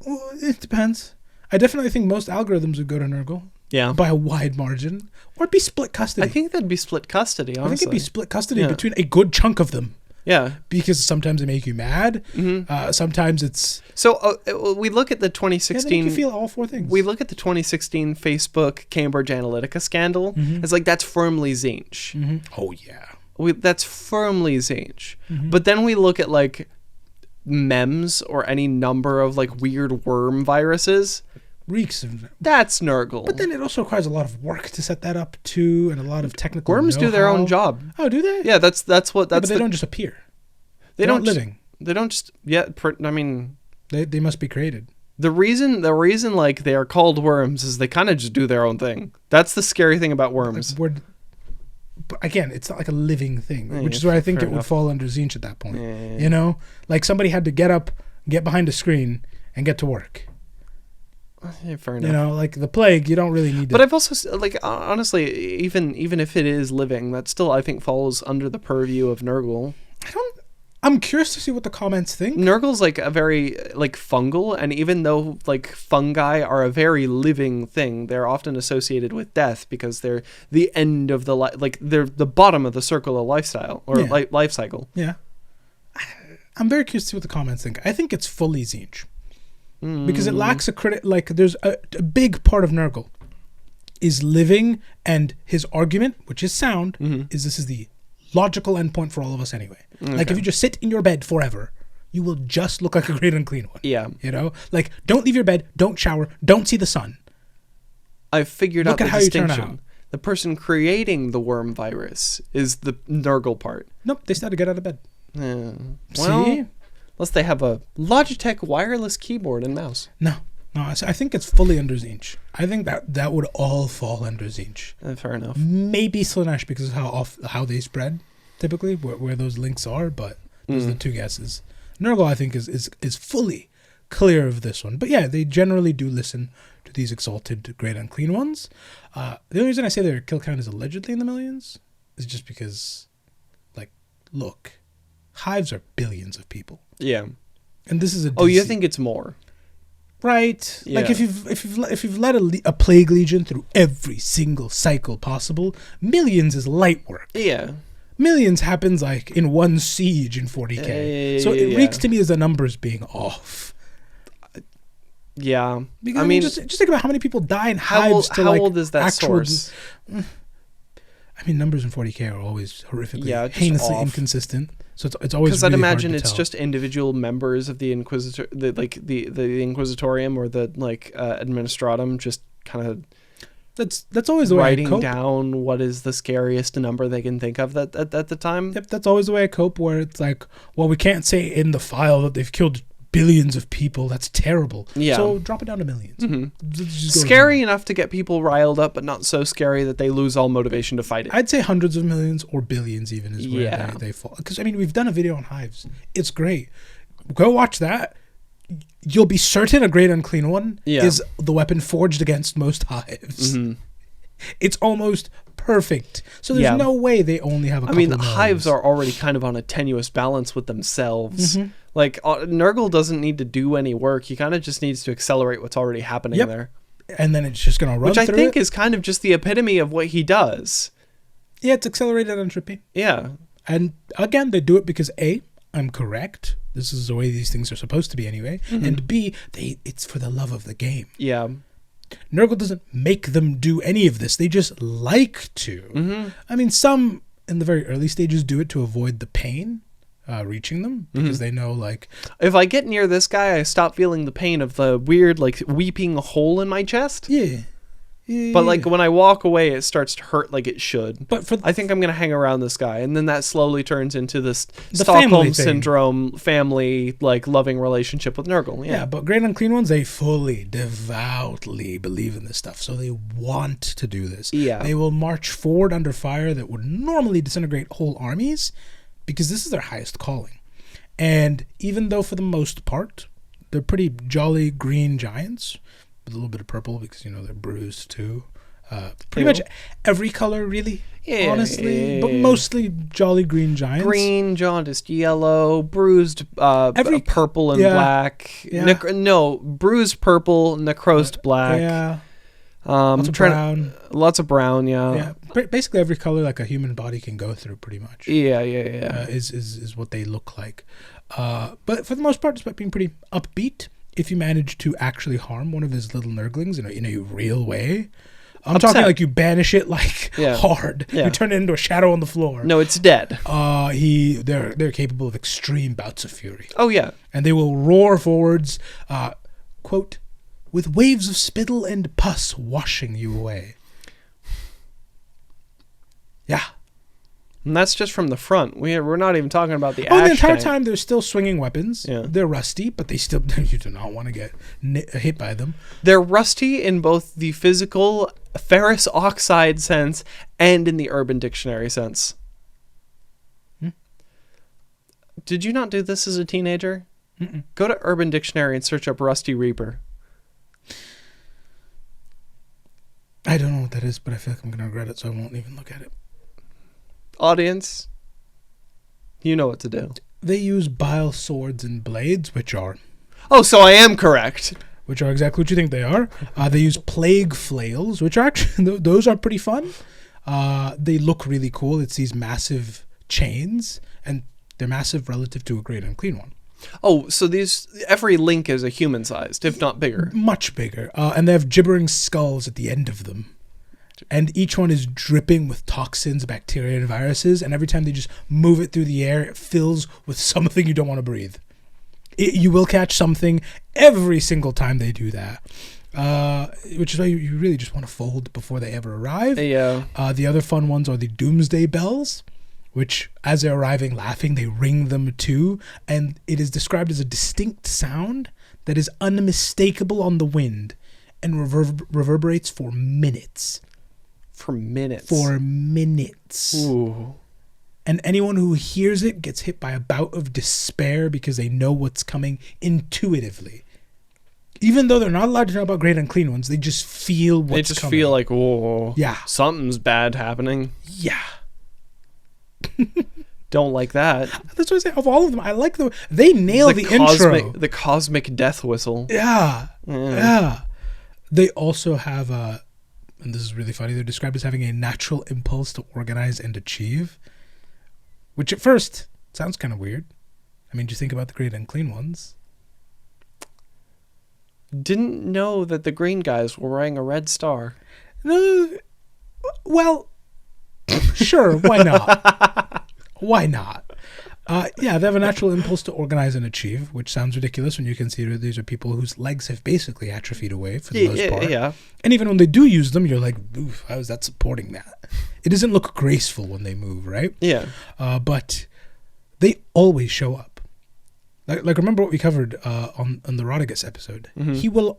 Well, it depends. I definitely think most algorithms would go to Nurgle Yeah. by a wide margin, or it'd be split custody. I think that'd be split custody, honestly. I think it'd be split custody Yeah. between a good chunk of them. Yeah. Because sometimes they make you mad. Sometimes it's... So we look at the Yeah, they 2016... make you feel all four things. We look at the 2016 Facebook Cambridge Analytica scandal. It's like, that's firmly Tzeentch. Oh, yeah. That's firmly Tzeentch. But then we look at like mems or any number of like weird worm viruses. Reeks of... That's Nurgle. But then it also requires a lot of work to set that up too, and a lot of technical Worms do their know-how. own job. Oh, do they? Yeah, that's what Yeah, that's. but they don't just appear. They They're don't not just- living. They don't just. Yeah, I mean, They must be created. the reason like they are called worms is they kind of just do their own thing. That's the scary thing about worms. But again, it's not like a living thing, Yeah, which is where I think fair it would enough. fall under Tzeentch at that point. Yeah. You know, like somebody had to get up get behind a screen and get to work. Yeah, fair enough. You know, like the plague, you don't really need to. But I've also, like, honestly, even if it is living, that still, I think, falls under the purview of Nurgle. I'm curious to see what the comments think. Nurgle's, like, a very, like, fungal, and even though, like, fungi are a very living thing, they're often associated with death because they're the end of the, they're the bottom of the circle of lifestyle, or life cycle. Yeah. I'm very curious to see what the comments think. I think it's fully Tzeentch. Because it lacks a credit. Like, there's a big part of Nurgle is living, and his argument, which is sound, is this is the logical endpoint for all of us anyway. Okay. Like, if you just sit in your bed forever, you will just look like a great unclean one. Yeah. You know? Like, don't leave your bed, don't shower, don't see the sun. I've figured Look out at the how you turn distinction. out. The person creating the worm virus is the Nurgle part. Nope, they still had to get out of bed. Well, see? Unless they have a Logitech wireless keyboard and mouse. No, I think it's fully under Tzeentch. I think that would all fall under Tzeentch. Fair enough. Maybe Slaanesh because of how they spread, typically, where those links are, but those are the two guesses. Nurgle, I think, is fully clear of this one. But yeah, they generally do listen to these exalted great unclean ones. The only reason I say their kill count is allegedly in the millions is just because, like, look, hives are billions of people. Yeah. And this is a DC. Oh, you think it's more? Right. Yeah. Like if you've led a plague legion through every single cycle possible, millions is light work. Yeah. Millions happens like in one siege in 40k. So it reeks to me as the numbers being off. Yeah. Because, I mean, just think about how many people die in hives. How old is that source? I mean, numbers in 40k are always horrifically, off. heinously inconsistent. So it's always because really I'd imagine hard to it's tell. just individual members of the the Inquisitorium or the Administratum just kind of that's always the way I writing cope. down what is the scariest number they can think of at the time. Yep, that's always the way I cope. Where it's like, well, we can't say in the file that they've killed billions of people. That's terrible. Yeah. So drop it down to millions. Scary enough to get people riled up, but not so scary that they lose all motivation to fight it. I'd say hundreds of millions or billions even is where they fall. Because, I mean, we've done a video on hives. It's great. Go watch that. You'll be certain a great unclean one is the weapon forged against most hives. It's almost perfect. So there's no way they only have a couple of millions. Hives are already kind of on a tenuous balance with themselves. Like, Nurgle doesn't need to do any work. He kind of just needs to accelerate what's already happening there. And then it's just going to run through it. Which I think is kind of just the epitome of what he does. Yeah, it's accelerated entropy. Yeah. And again, they do it because A, I'm correct. This is the way these things are supposed to be anyway. And B, it's for the love of the game. Yeah. Nurgle doesn't make them do any of this. They just like to. I mean, some in the very early stages do it to avoid the pain reaching them because they know, like, if I get near this guy, I stop feeling the pain of the weird, like, weeping hole in my chest. Yeah. But like when I walk away, it starts to hurt like it should. But I think I'm gonna hang around this guy, and then that slowly turns into this The Stockholm family thing. syndrome, family like loving relationship with Nurgle. Yeah, but great unclean ones, they fully, devoutly believe in this stuff. So they want to do this. Yeah. They will march forward under fire that would normally disintegrate whole armies because this is their highest calling. And even though for the most part, they're pretty jolly green giants with a little bit of purple because, you know, they're bruised too. Pretty much every color, really, honestly, but mostly jolly green giants. Green, jaundiced yellow, bruised purple and black. Yeah. Bruised purple, necrosed black. Yeah. Lots of brown. Lots of brown, yeah. Basically every color like a human body can go through pretty much. Yeah. Is what they look like. But for the most part, despite being pretty upbeat, if you manage to actually harm one of his little Nurglings in a real way, I'm talking like you banish it like hard. Yeah. You turn it into a shadow on the floor. No, it's dead. They're capable of extreme bouts of fury. Oh yeah. And they will roar forwards, quote, with waves of spittle and pus washing you away. Yeah. And that's just from the front. We're not even talking about the the entire tank. time they're still swinging weapons. Yeah. They're rusty, but they still you do not want to get hit by them. They're rusty in both the physical ferrous oxide sense and in the Urban Dictionary sense. Did you not do this as a teenager? Go to Urban Dictionary and search up Rusty Reaper. I don't know what that is, but I feel like I'm going to regret it, so I won't even look at it. Audience, you know what to do. They use bile swords and blades, which are Oh, so I am correct. exactly what you think they are. They use plague flails, which are actually, those are pretty fun. They look really cool. It's these massive chains, and they're massive relative to a great unclean one. Oh, so every link is a human-sized, if not bigger. Much bigger. And they have gibbering skulls at the end of them. And each one is dripping with toxins, bacteria, and viruses. And every time they just move it through the air, it fills with something you don't want to breathe. You will catch something every single time they do that. Which is why you really just want to fold before they ever arrive. Yeah. The other fun ones are the doomsday bells, which, as they're arriving laughing, they ring them too. And it is described as a distinct sound that is unmistakable on the wind and reverberates for minutes. For minutes. For minutes. Ooh. And anyone who hears it gets hit by a bout of despair because they know what's coming intuitively. Even though they're not allowed to know about great unclean ones, they just feel what's coming. They just feel like, whoa. Yeah. Something's bad happening. Yeah. Don't like that. That's what I say. Of all of them, I like they nail the intro. The cosmic death whistle. Yeah. Yeah. They also have and this is really funny, they're described as having a natural impulse to organize and achieve, which at first sounds kind of weird. I mean, do you think about the great unclean ones? Didn't know that the green guys were wearing a red star. No. Well, sure, why not? Why not? Yeah, they have a natural impulse to organize and achieve, which sounds ridiculous when you consider these are people whose legs have basically atrophied away for the most part. Yeah. And even when they do use them, you're like, oof, how is that supporting that? It doesn't look graceful when they move, right? Yeah. But they always show up. Like remember what we covered on the Rodriguez episode? Mm-hmm. He will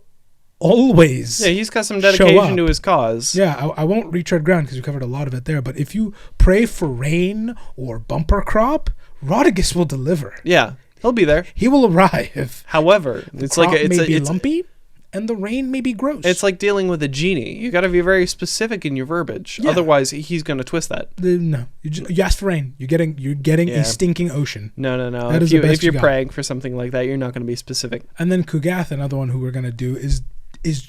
always he's got some dedication to his cause. Yeah, I won't retread ground because we covered a lot of it there, but if you pray for rain or bumper crop, Rodriguez will deliver. Yeah, he'll be there. He will arrive. However, it's like it's lumpy, and the rain may be gross. It's like dealing with a genie. You got to be very specific in your verbiage. Yeah. Otherwise, he's going to twist that. No, you ask for rain. You're getting a stinking ocean. No. That is if you're praying for something like that, you're not going to be specific. And then Kugath, another one who we're going to do, is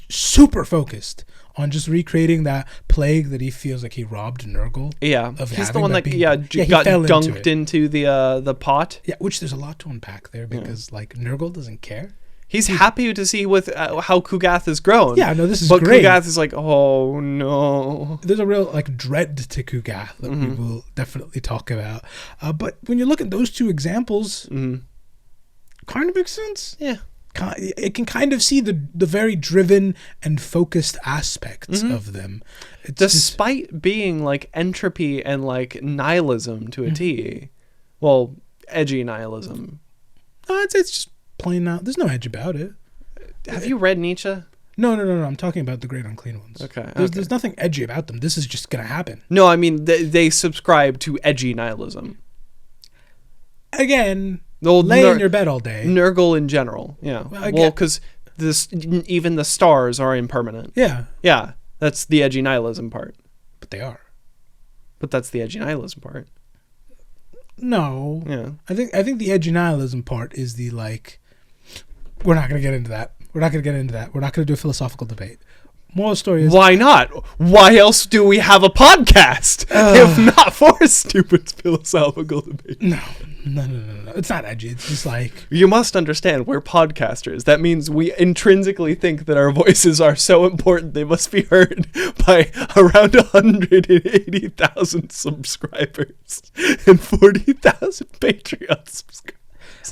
super focused on just recreating that plague that he feels like he robbed Nurgle. Yeah, he's the one that got dunked into the pot. Yeah, which there's a lot to unpack there because like Nurgle doesn't care. He's happy to see with how Kugath has grown. Yeah, no, this is but great. But Kugath is like, oh no. There's a real like dread to Kugath that we will definitely talk about. But when you look at those two examples, kind of makes sense. Yeah. It can kind of see the very driven and focused aspects of them. Despite being like entropy and like nihilism to a T. Well, edgy nihilism. No, it's just plain out. There's no edge about it. Have you read Nietzsche? No. I'm talking about the great unclean ones. Okay. There's nothing edgy about them. This is just going to happen. No, I mean, they subscribe to edgy nihilism. Again... lay in your bed all day. Nurgle in general, yeah. Well, because even the stars are impermanent. Yeah. Yeah, that's the edgy nihilism part. But they are. But that's the edgy nihilism part. No. Yeah. I think the edgy nihilism part is the like, we're not going to get into that. We're not going to do a philosophical debate. Moral story is... Why not? Why else do we have a podcast if not for a stupid philosophical debate? No. It's not edgy. It's just like... You must understand, we're podcasters. That means we intrinsically think that our voices are so important they must be heard by around 180,000 subscribers and 40,000 Patreon subscribers.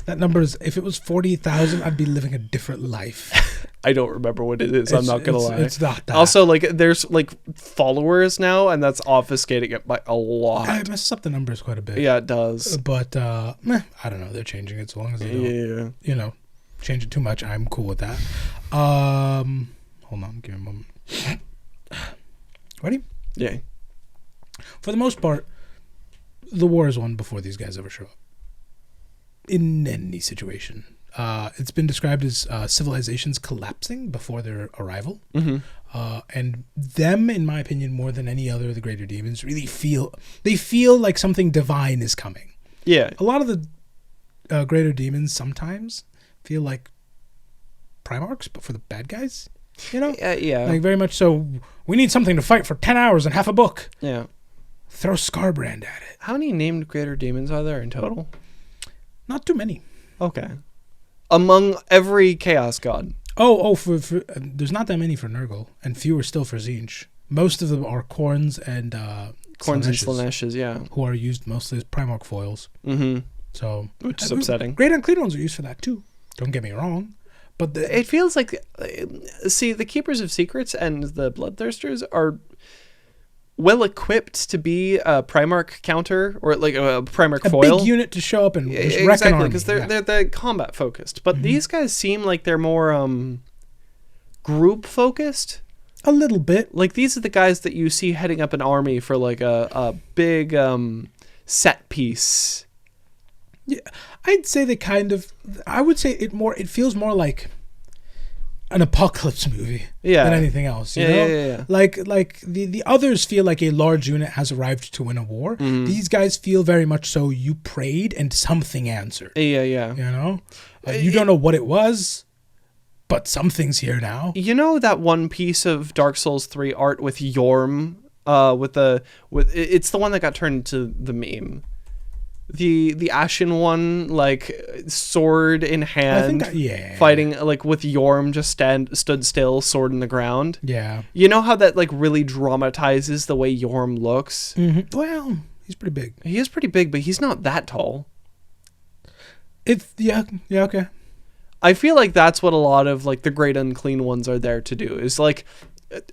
That number is... If it was 40,000, I'd be living a different life. I don't remember what it is. I'm not going to lie. It's not that. Also, like, there's, like, followers now, and that's obfuscating it by a lot. It messes up the numbers quite a bit. Yeah, it does. But, I don't know. They're changing it. As long as they don't, change it too much, I'm cool with that. Hold on. Give me a moment. Ready? Yeah. For the most part, the war is won before these guys ever show up. In any situation. It's been described as civilizations collapsing before their arrival. And them, in my opinion, more than any other of the greater demons, really feel like something divine is coming. Yeah. A lot of the greater demons sometimes feel like Primarchs, but for the bad guys. Yeah. Like very much so. We need something to fight for 10 hours and half a book. Yeah. Throw Scarbrand at it. How many named greater demons are there in total? Not too many. Okay. Among every chaos god. For there's not that many for Nurgle, and fewer still for Tzeentch. Most of them are Khorns and Slaaneshes, yeah. who are used mostly as Primarch foils. So, which is upsetting. Great Unclean ones are used for that too. Don't get me wrong, but it feels like, the Keepers of Secrets and the Bloodthirsters are well equipped to be a Primarch counter or like a Primarch foil. A big unit to show up and just wreck an exactly, army. because they're combat focused. But these guys seem like they're more group focused. A little bit. Like these are the guys that you see heading up an army for like a big set piece. Yeah, I'd say I would say it feels more like an apocalypse movie than anything else. You know? Yeah. Like the others feel like a large unit has arrived to win a war. These guys feel very much so you prayed and something answered. Yeah. You know? You don't know what it was, but something's here now. You know that one piece of Dark Souls 3 art with Yorm? It's the one that got turned into the meme. The Ashen one, like sword in hand, fighting like with Yorm just stood still, sword in the ground. Yeah. You know how that like really dramatizes the way Yorm looks? Well, he's pretty big. He is pretty big, but he's not that tall. Okay. I feel like that's what a lot of like the Great Unclean ones are there to do, is like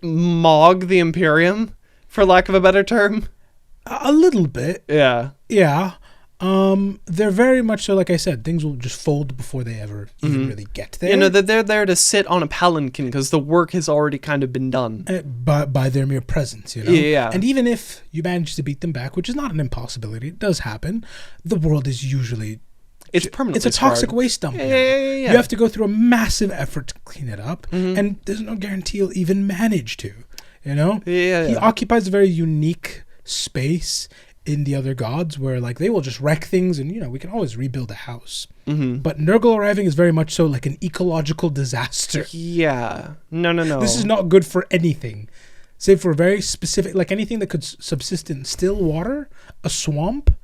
mog the Imperium, for lack of a better term. A little bit. Yeah. They're very much so, like I said, things will just fold before they ever even really get there. You know, they're there to sit on a palanquin because the work has already kind of been done. By their mere presence, you know? Yeah. And even if you manage to beat them back, which is not an impossibility, it does happen, the world is usually... It's permanently It's a toxic scarred. waste dump. Yeah. You have to go through a massive effort to clean it up, and there's no guarantee you'll even manage to, you know? Yeah. He occupies a very unique space in the other gods where like they will just wreck things and, you know, we can always rebuild a house. But Nurgle arriving is very much so like an ecological disaster. Yeah. No. This is not good for anything, save for very specific, like anything that could subsist in still water, a swamp,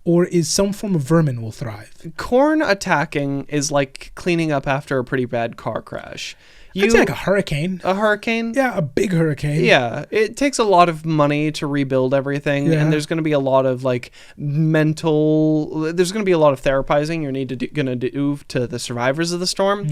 or is some form of vermin will thrive. Khorn attacking is like cleaning up after a pretty bad car crash. I'd say like a hurricane. A hurricane? Yeah, a big hurricane. Yeah, it takes a lot of money to rebuild everything, and there's going to be a lot of like there's going to be a lot of therapizing you're gonna do to the survivors of the storm,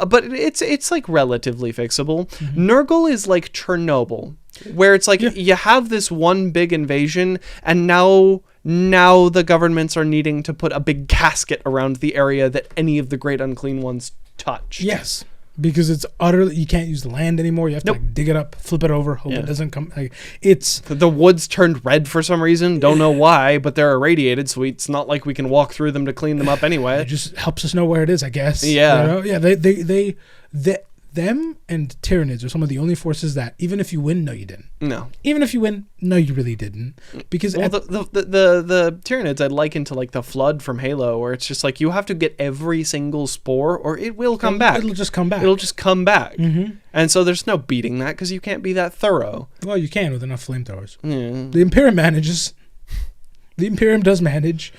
but it's like relatively fixable. Nurgle is like Chernobyl, where it's like you have this one big invasion, and now the governments are needing to put a big casket around the area that any of the Great Unclean ones touched. Yes. Because it's utterly, you can't use the land anymore. You have to like dig it up, flip it over, hope it doesn't come. Like it's the woods turned red for some reason. Don't know why, but they're irradiated, so it's not like we can walk through them to clean them up anyway. It just helps us know where it is, I guess. Yeah, you know? Them and Tyranids are some of the only forces that even if you win, no, you didn't. No. Even if you win, no, you really didn't. Because the Tyranids I'd liken to like the Flood from Halo, where it's just like you have to get every single spore or it will come back. It'll just come back. It'll just come back. And so there's no beating that because you can't be that thorough. Well, you can with enough flamethrowers. Yeah. The Imperium manages. The Imperium does manage.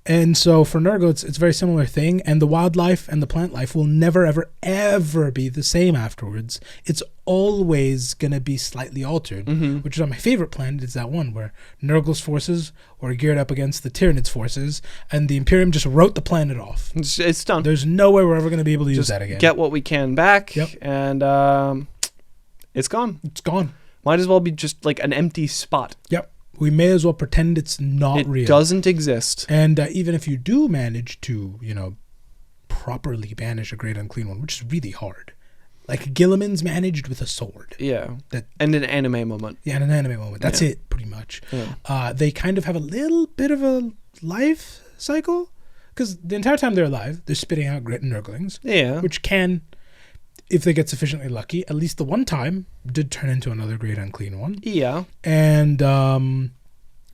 And so for Nurgle, it's a very similar thing. And the wildlife and the plant life will never, ever, ever be the same afterwards. It's always going to be slightly altered, which is on my favorite planet. Is that one where Nurgle's forces were geared up against the Tyranids' forces, and the Imperium just wrote the planet off. It's done. There's no way we're ever going to be able to use that again. Get what we can back, and it's gone. It's gone. Might as well be just like an empty spot. Yep. We may as well pretend it's not real. It doesn't exist. And even if you do manage to, you know, properly banish a Great Unclean one, which is really hard. Like Gilliman's managed with a sword. Yeah. And an anime moment. Yeah, and an anime moment. That's it, pretty much. Yeah. They kind of have a little bit of a life cycle because the entire time they're alive, they're spitting out great Nurglings, Yeah. which can, if they get sufficiently lucky, at least the one time, did turn into another great unclean one. Yeah. And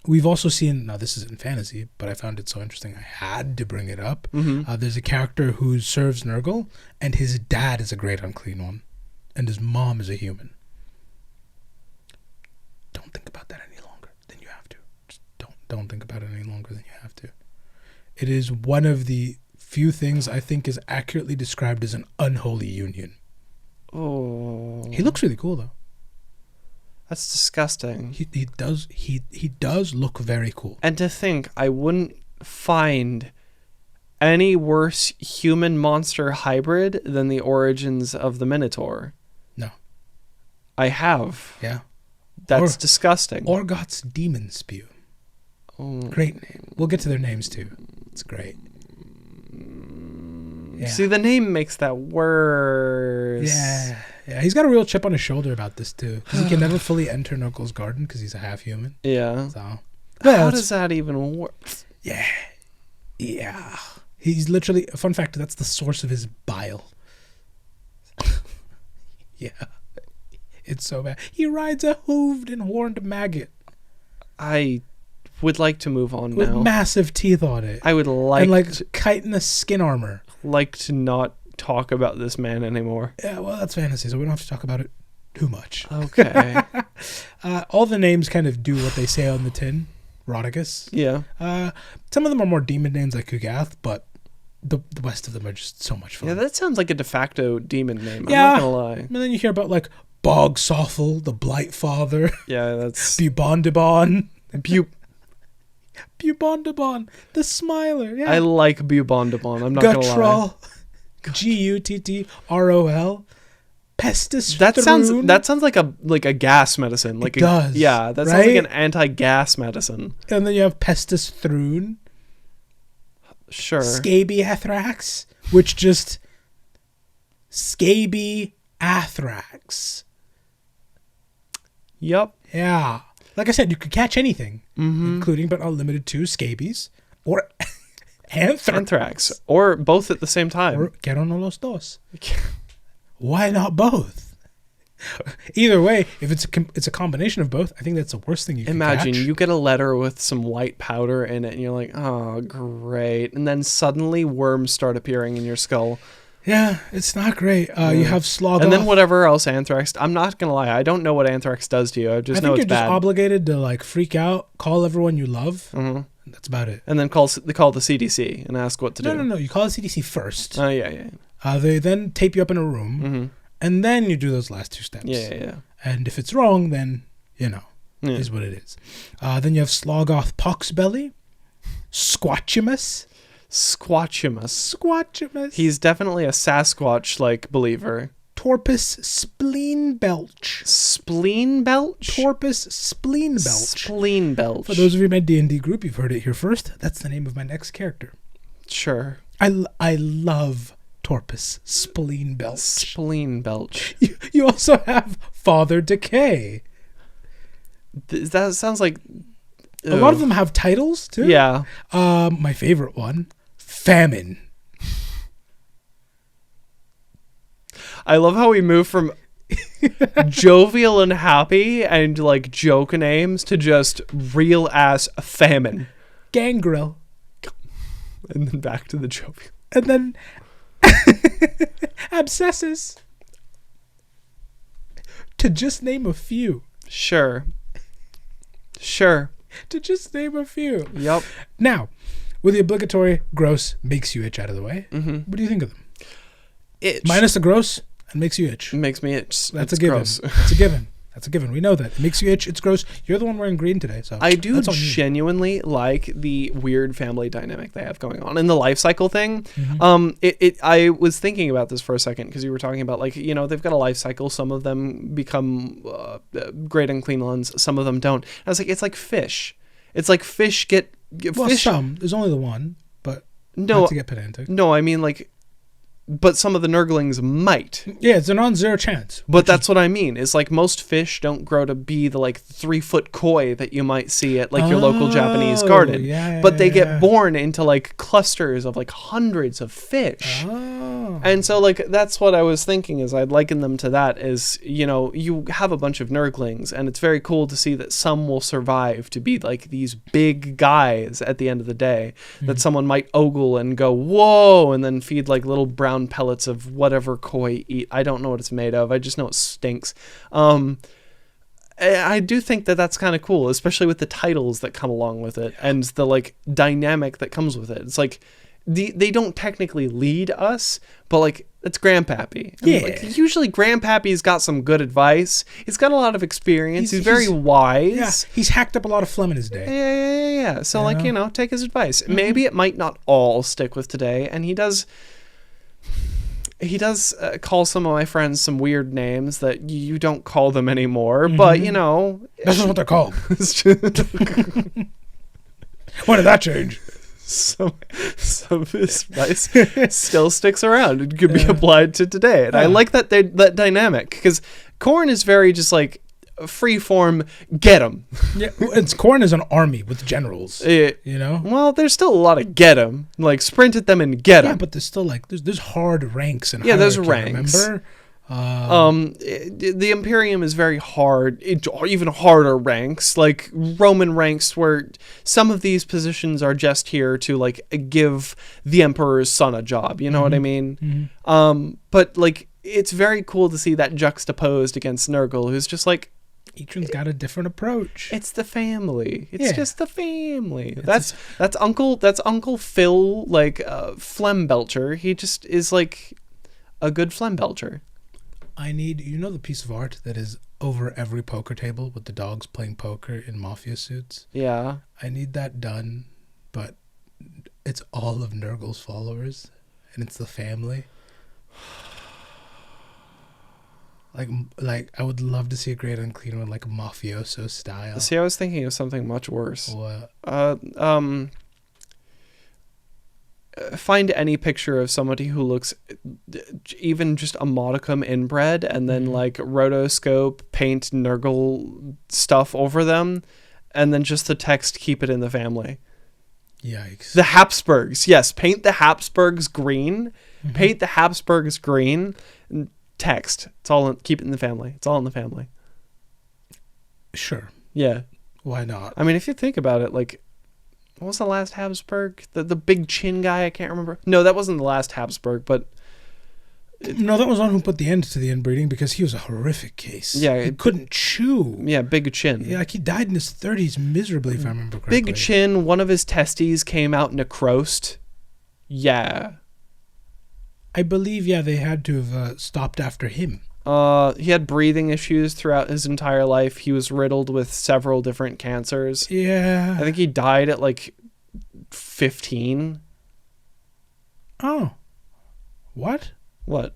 we've also seen, now this is in fantasy, but I found it so interesting I had to bring it up. There's a character who serves Nurgle, and his dad is a great unclean one, and his mom is a human. Don't think about that any longer than you have to. Just don't think about it any longer than you have to. It is one of the few things I think is accurately described as an unholy union. Oh. He looks really cool though. That's disgusting. He does look very cool. And to think, I wouldn't find any worse human monster hybrid than the origins of the Minotaur. No. I have. Yeah. That's disgusting. Orgoth's Demon Spew. Oh. Great name. We'll get to their names too. It's great. Yeah. See, the name makes that worse. Yeah. Yeah, he's got a real chip on his shoulder about this too, because he can never fully enter Nurgle's garden because he's a half human. Yeah. So, How does that even work? Yeah. Yeah. He's literally, a fun fact, that's the source of his bile. Yeah. It's so bad. He rides a hooved and horned maggot I would like to move on with now. massive teeth on it. I would like and like to, chitinous skin armor. like to not talk about this man anymore. Yeah, well, that's fantasy, so we don't have to talk about it too much. Okay. All the names kind of do what they say on the tin. Rodigus. Yeah. Some of them are more demon names like Kugath, but the rest of them are just so much fun. Yeah, that sounds like a de facto demon name. Yeah. I'm not gonna lie. And then you hear about like Bog Soffel, the Blight Father, Yeah, that's Bubondibon, Bubondibon, the Smiler. Yeah. I like Bubondibon. I'm not gonna lie. Guttrol, Guttrol, Pestis. That sounds like a gas medicine. Like It does, Yeah, that sounds like right? an anti-gas medicine. And then you have Pestis Thrune, Sure. Scabiathrax, which just Scabiathrax. Yep. Yeah. Like I said, you could catch anything, including but not limited to scabies or Anthrax. Or both at the same time. or quiero uno los dos. Why not both? Either way, if it's a combination of both, I think that's the worst thing you can Imagine catch. you get a letter with some white powder in it and you're like, oh, great. And then suddenly worms start appearing in your skull. Yeah, it's not great. You have Sloggoth. And then whatever else anthrax. I'm not going to lie. I don't know what anthrax does to you. I just I know think it's you're just bad. obligated to like freak out, call everyone you love. That's about it. And then call the CDC and ask what to do. No. You call the CDC first. Oh, yeah. They then tape you up in a room, and then you do those last two steps. Yeah. And if it's wrong, then, is what it is. Then you have Sloggoth Poxbelly, Squatchimus. Squatchimus. He's definitely a Sasquatch-like believer. Torpus Spleenbelch. Spleenbelch? Torpus Spleenbelch. Spleenbelch. For those of you in my D&D group, you've heard it here first. That's the name of my next character. Sure. I love Torpus Spleenbelch. Spleenbelch. You also have Father Decay. That sounds like... A lot of them have titles, too. Yeah. My favorite one, Famine. I love how we move from jovial and happy and like joke names to just real ass famine. Gangrel. And then back to the jovial. And then Abscessus. To just name a few. Sure. To just name a few. Yep. Now, with the obligatory gross makes you itch out of the way, what do you think of them? Itch. Minus the gross and makes you itch. It makes me itch. That's It's a given. gross. That's a given. That's a given. We know that. It makes you itch. It's gross. You're the one wearing green today, so I do that's on you. genuinely like the weird family dynamic they have going on and the life cycle thing. I was thinking about this for a second because you were talking about like, they've got a life cycle. Some of them become great unclean ones. Some of them don't. I was like, it's like fish. It's like fish get Well, fish. some. There's only the one, but No, not to get pedantic. No, I mean like but some of the Nurglings might. Yeah, it's a non-zero chance. But that's what I mean. Is like most fish don't grow to be the like 3-foot koi that you might see at like your local Japanese garden. But they get born into like clusters of like hundreds of fish. And so like that's what I was thinking is I'd liken them to that is, you know, you have a bunch of Nurglings and it's very cool to see that some will survive to be like these big guys at the end of the day that someone might ogle and go, whoa, and then feed like little brown pellets of whatever koi eat. I don't know what it's made of. I just know it stinks. I do think that that's kind of cool, especially with the titles that come along with it and the like dynamic that comes with it. It's like they don't technically lead us, but like it's Grandpappy. I mean, like, usually Grandpappy's got some good advice. He's got a lot of experience. He's very wise. Yeah, he's hacked up a lot of phlegm in his day. Yeah. So like, you know, take his advice. Maybe it might not all stick with today, and he does call some of my friends some weird names that you don't call them anymore, but you know, that's not what they're called. When did that change? Some of his advice still sticks around. It could be applied to today, and I like that that dynamic because Corn is very just like free form. Get 'em. Yeah, Corn is an army with generals. You know. Well, there's still a lot of get 'em. Like sprint at them and get 'em. Yeah, but there's still like there's hard ranks and there's ranks. Remember. The Imperium is very hard, even harder ranks, like Roman ranks, where some of these positions are just here to like give the Emperor's son a job. You know what I mean? But like it's very cool to see that juxtaposed against Nurgle, who's just like each one's got a different approach. It's the family. It's just the family. That's Uncle Phil, like phlegm belcher. He just is like a good phlegm belcher. I need, you know, the piece of art that is over every poker table with the dogs playing poker in mafia suits? Yeah. I need that done, but it's all of Nurgle's followers, and it's the family. Like I would love to see a great Unclean one, like a mafioso style. See, I was thinking of something much worse. What? Find any picture of somebody who looks even just a modicum inbred and then like rotoscope paint Nurgle stuff over them and then just the text, keep it in the family. Yikes. The Habsburgs. Yes. Paint the Habsburgs green. Paint the Habsburgs green. Text. It's all keep it in the family. It's all in the family. Sure. Yeah. Why not? I mean, if you think about it, like, what was the last Habsburg? The big chin guy? I can't remember. No, that wasn't the last Habsburg, but... No, that was one who put the end to the inbreeding because he was a horrific case. Yeah. He couldn't chew. Yeah, big chin. Yeah, like he died in his 30s miserably, if I remember correctly. Big chin, one of his testes came out necrosed. Yeah. I believe, they had to have stopped after him. He had breathing issues throughout his entire life. He was riddled with several different cancers. Yeah. I think he died at like 15. Oh. What? What?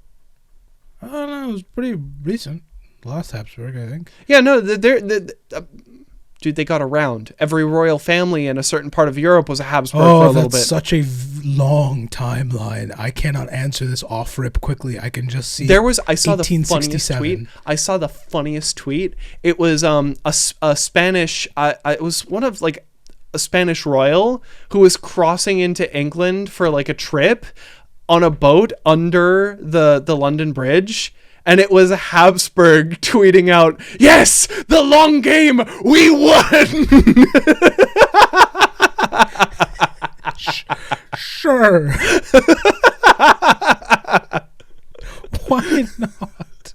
I don't know. It was pretty recent. Last Habsburg, I think. Yeah, no, dude, they got around. Every royal family in a certain part of Europe was a Habsburg for a little bit. That's such a long timeline. I cannot answer this off rip quickly. I can just see. I saw the funniest tweet. I saw the funniest tweet. It was a Spanish. It was one of like a Spanish royal who was crossing into England for like a trip on a boat under the London Bridge. And it was a Habsburg tweeting out, "Yes, the long game, we won!" Sure. Why not?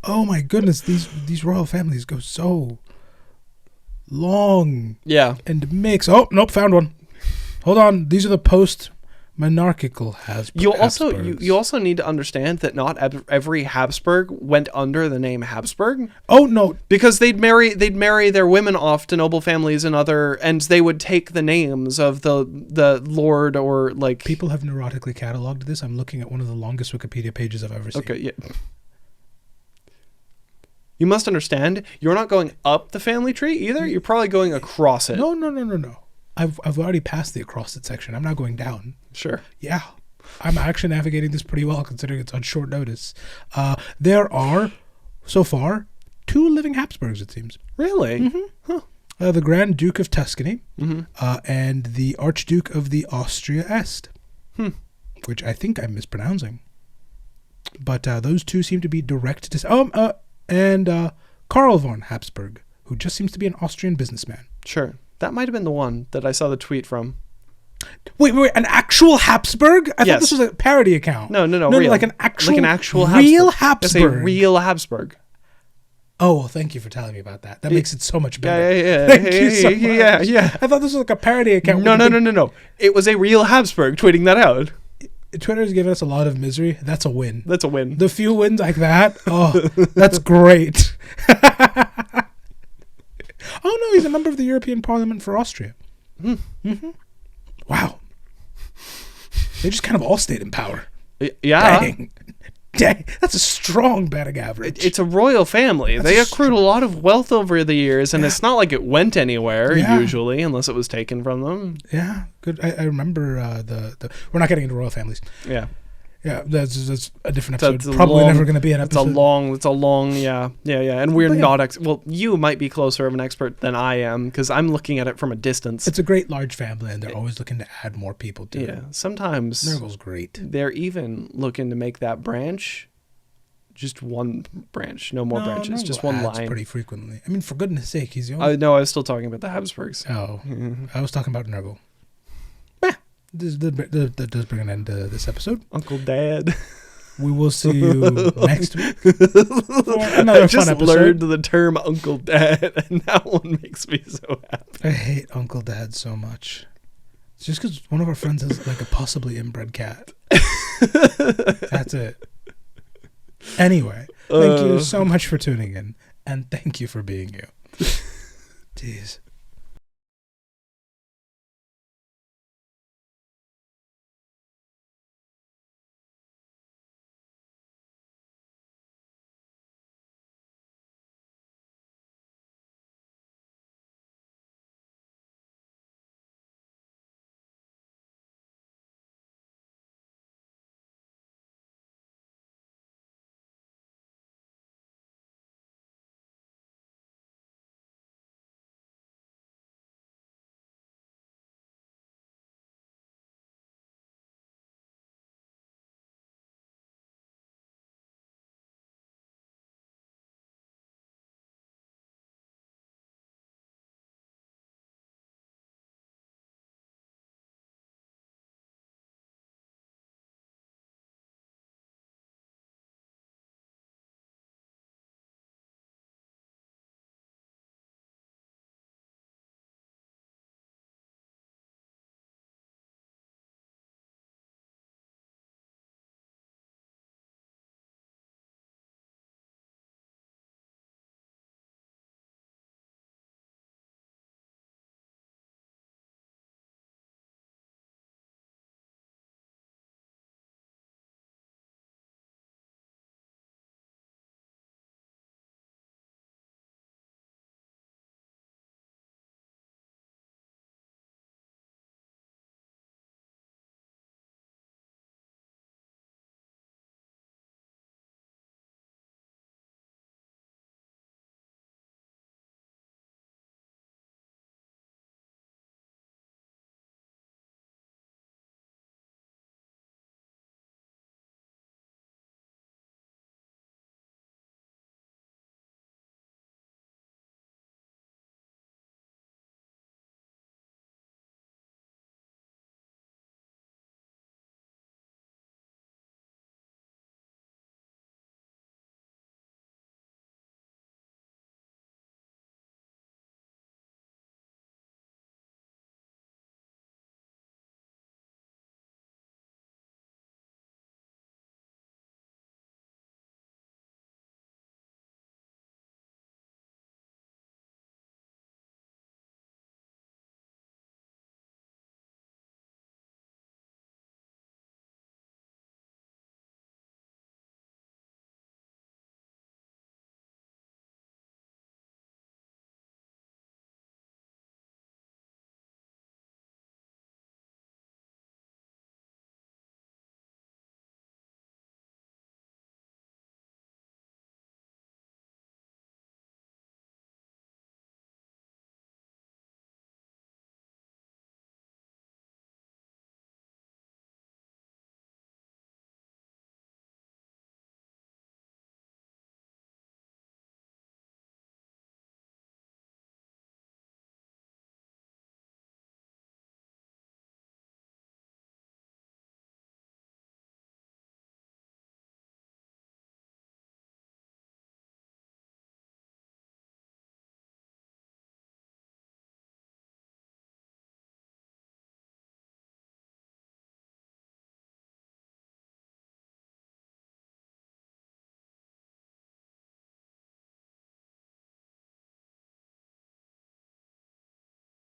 Oh my goodness, these royal families go so long. Yeah. And mix. Oh, nope, found one. Hold on. These are the post-monarchical Habsburgs. You also need to understand that not every Habsburg went under the name Habsburg. Oh no, because they'd marry their women off to noble families and they would take the names of the lord or like. People have neurotically cataloged this. I'm looking at one of the longest Wikipedia pages I've ever seen. Okay, yeah. You must understand, you're not going up the family tree either. You're probably going across it. No. I've already passed the across it section. I'm not going down. Sure. Yeah. I'm actually navigating this pretty well considering it's on short notice. There are, so far, 2 living Habsburgs, it seems. Really? Mm-hmm. Huh. The Grand Duke of Tuscany and the Archduke of the Austria Est, which I think I'm mispronouncing. But those 2 seem to be direct and Karl von Habsburg, who just seems to be an Austrian businessman. Sure. That might have been the one that I saw the tweet from. Wait, an actual Habsburg? I thought this was a parody account. No, real. Like an actual real Habsburg. It's a real Habsburg. Oh, well, thank you for telling me about that. That makes it so much better. Yeah. Thank you so much. Yeah. I thought this was like a parody account. No. It was a real Habsburg tweeting that out. Twitter's given us a lot of misery. That's a win. That's a win. The few wins like that, that's great. Oh, no, he's a member of the European Parliament for Austria. Mm-hmm. Wow. They just kind of all stayed in power. Yeah. Dang. That's a strong batting average. It's a royal family. They accrued a lot of wealth over the years, and it's not like it went anywhere, usually, unless it was taken from them. Yeah, good. I remember we're not getting into royal families. Yeah. Yeah, that's a different episode. Probably never going to be an episode. It's a long, yeah. And we're not, well, you might be closer of an expert than I am, because I'm looking at it from a distance. It's a great large family, and they're always looking to add more people to it. Yeah, sometimes Nurgle's great. They're even looking to make that branch just one branch, no more branches, just one line. Pretty frequently. I mean, for goodness sake, he's the only... No, I was still talking about the Habsburgs. Oh, I was talking about Nurgle. That does bring an end to this episode. Uncle Dad. We will see you next week for another fun episode. I just learned the term Uncle Dad, and that one makes me so happy. I hate Uncle Dad so much. It's just because one of our friends has like a possibly inbred cat. That's it. Anyway, thank you so much for tuning in, and thank you for being you. Jeez.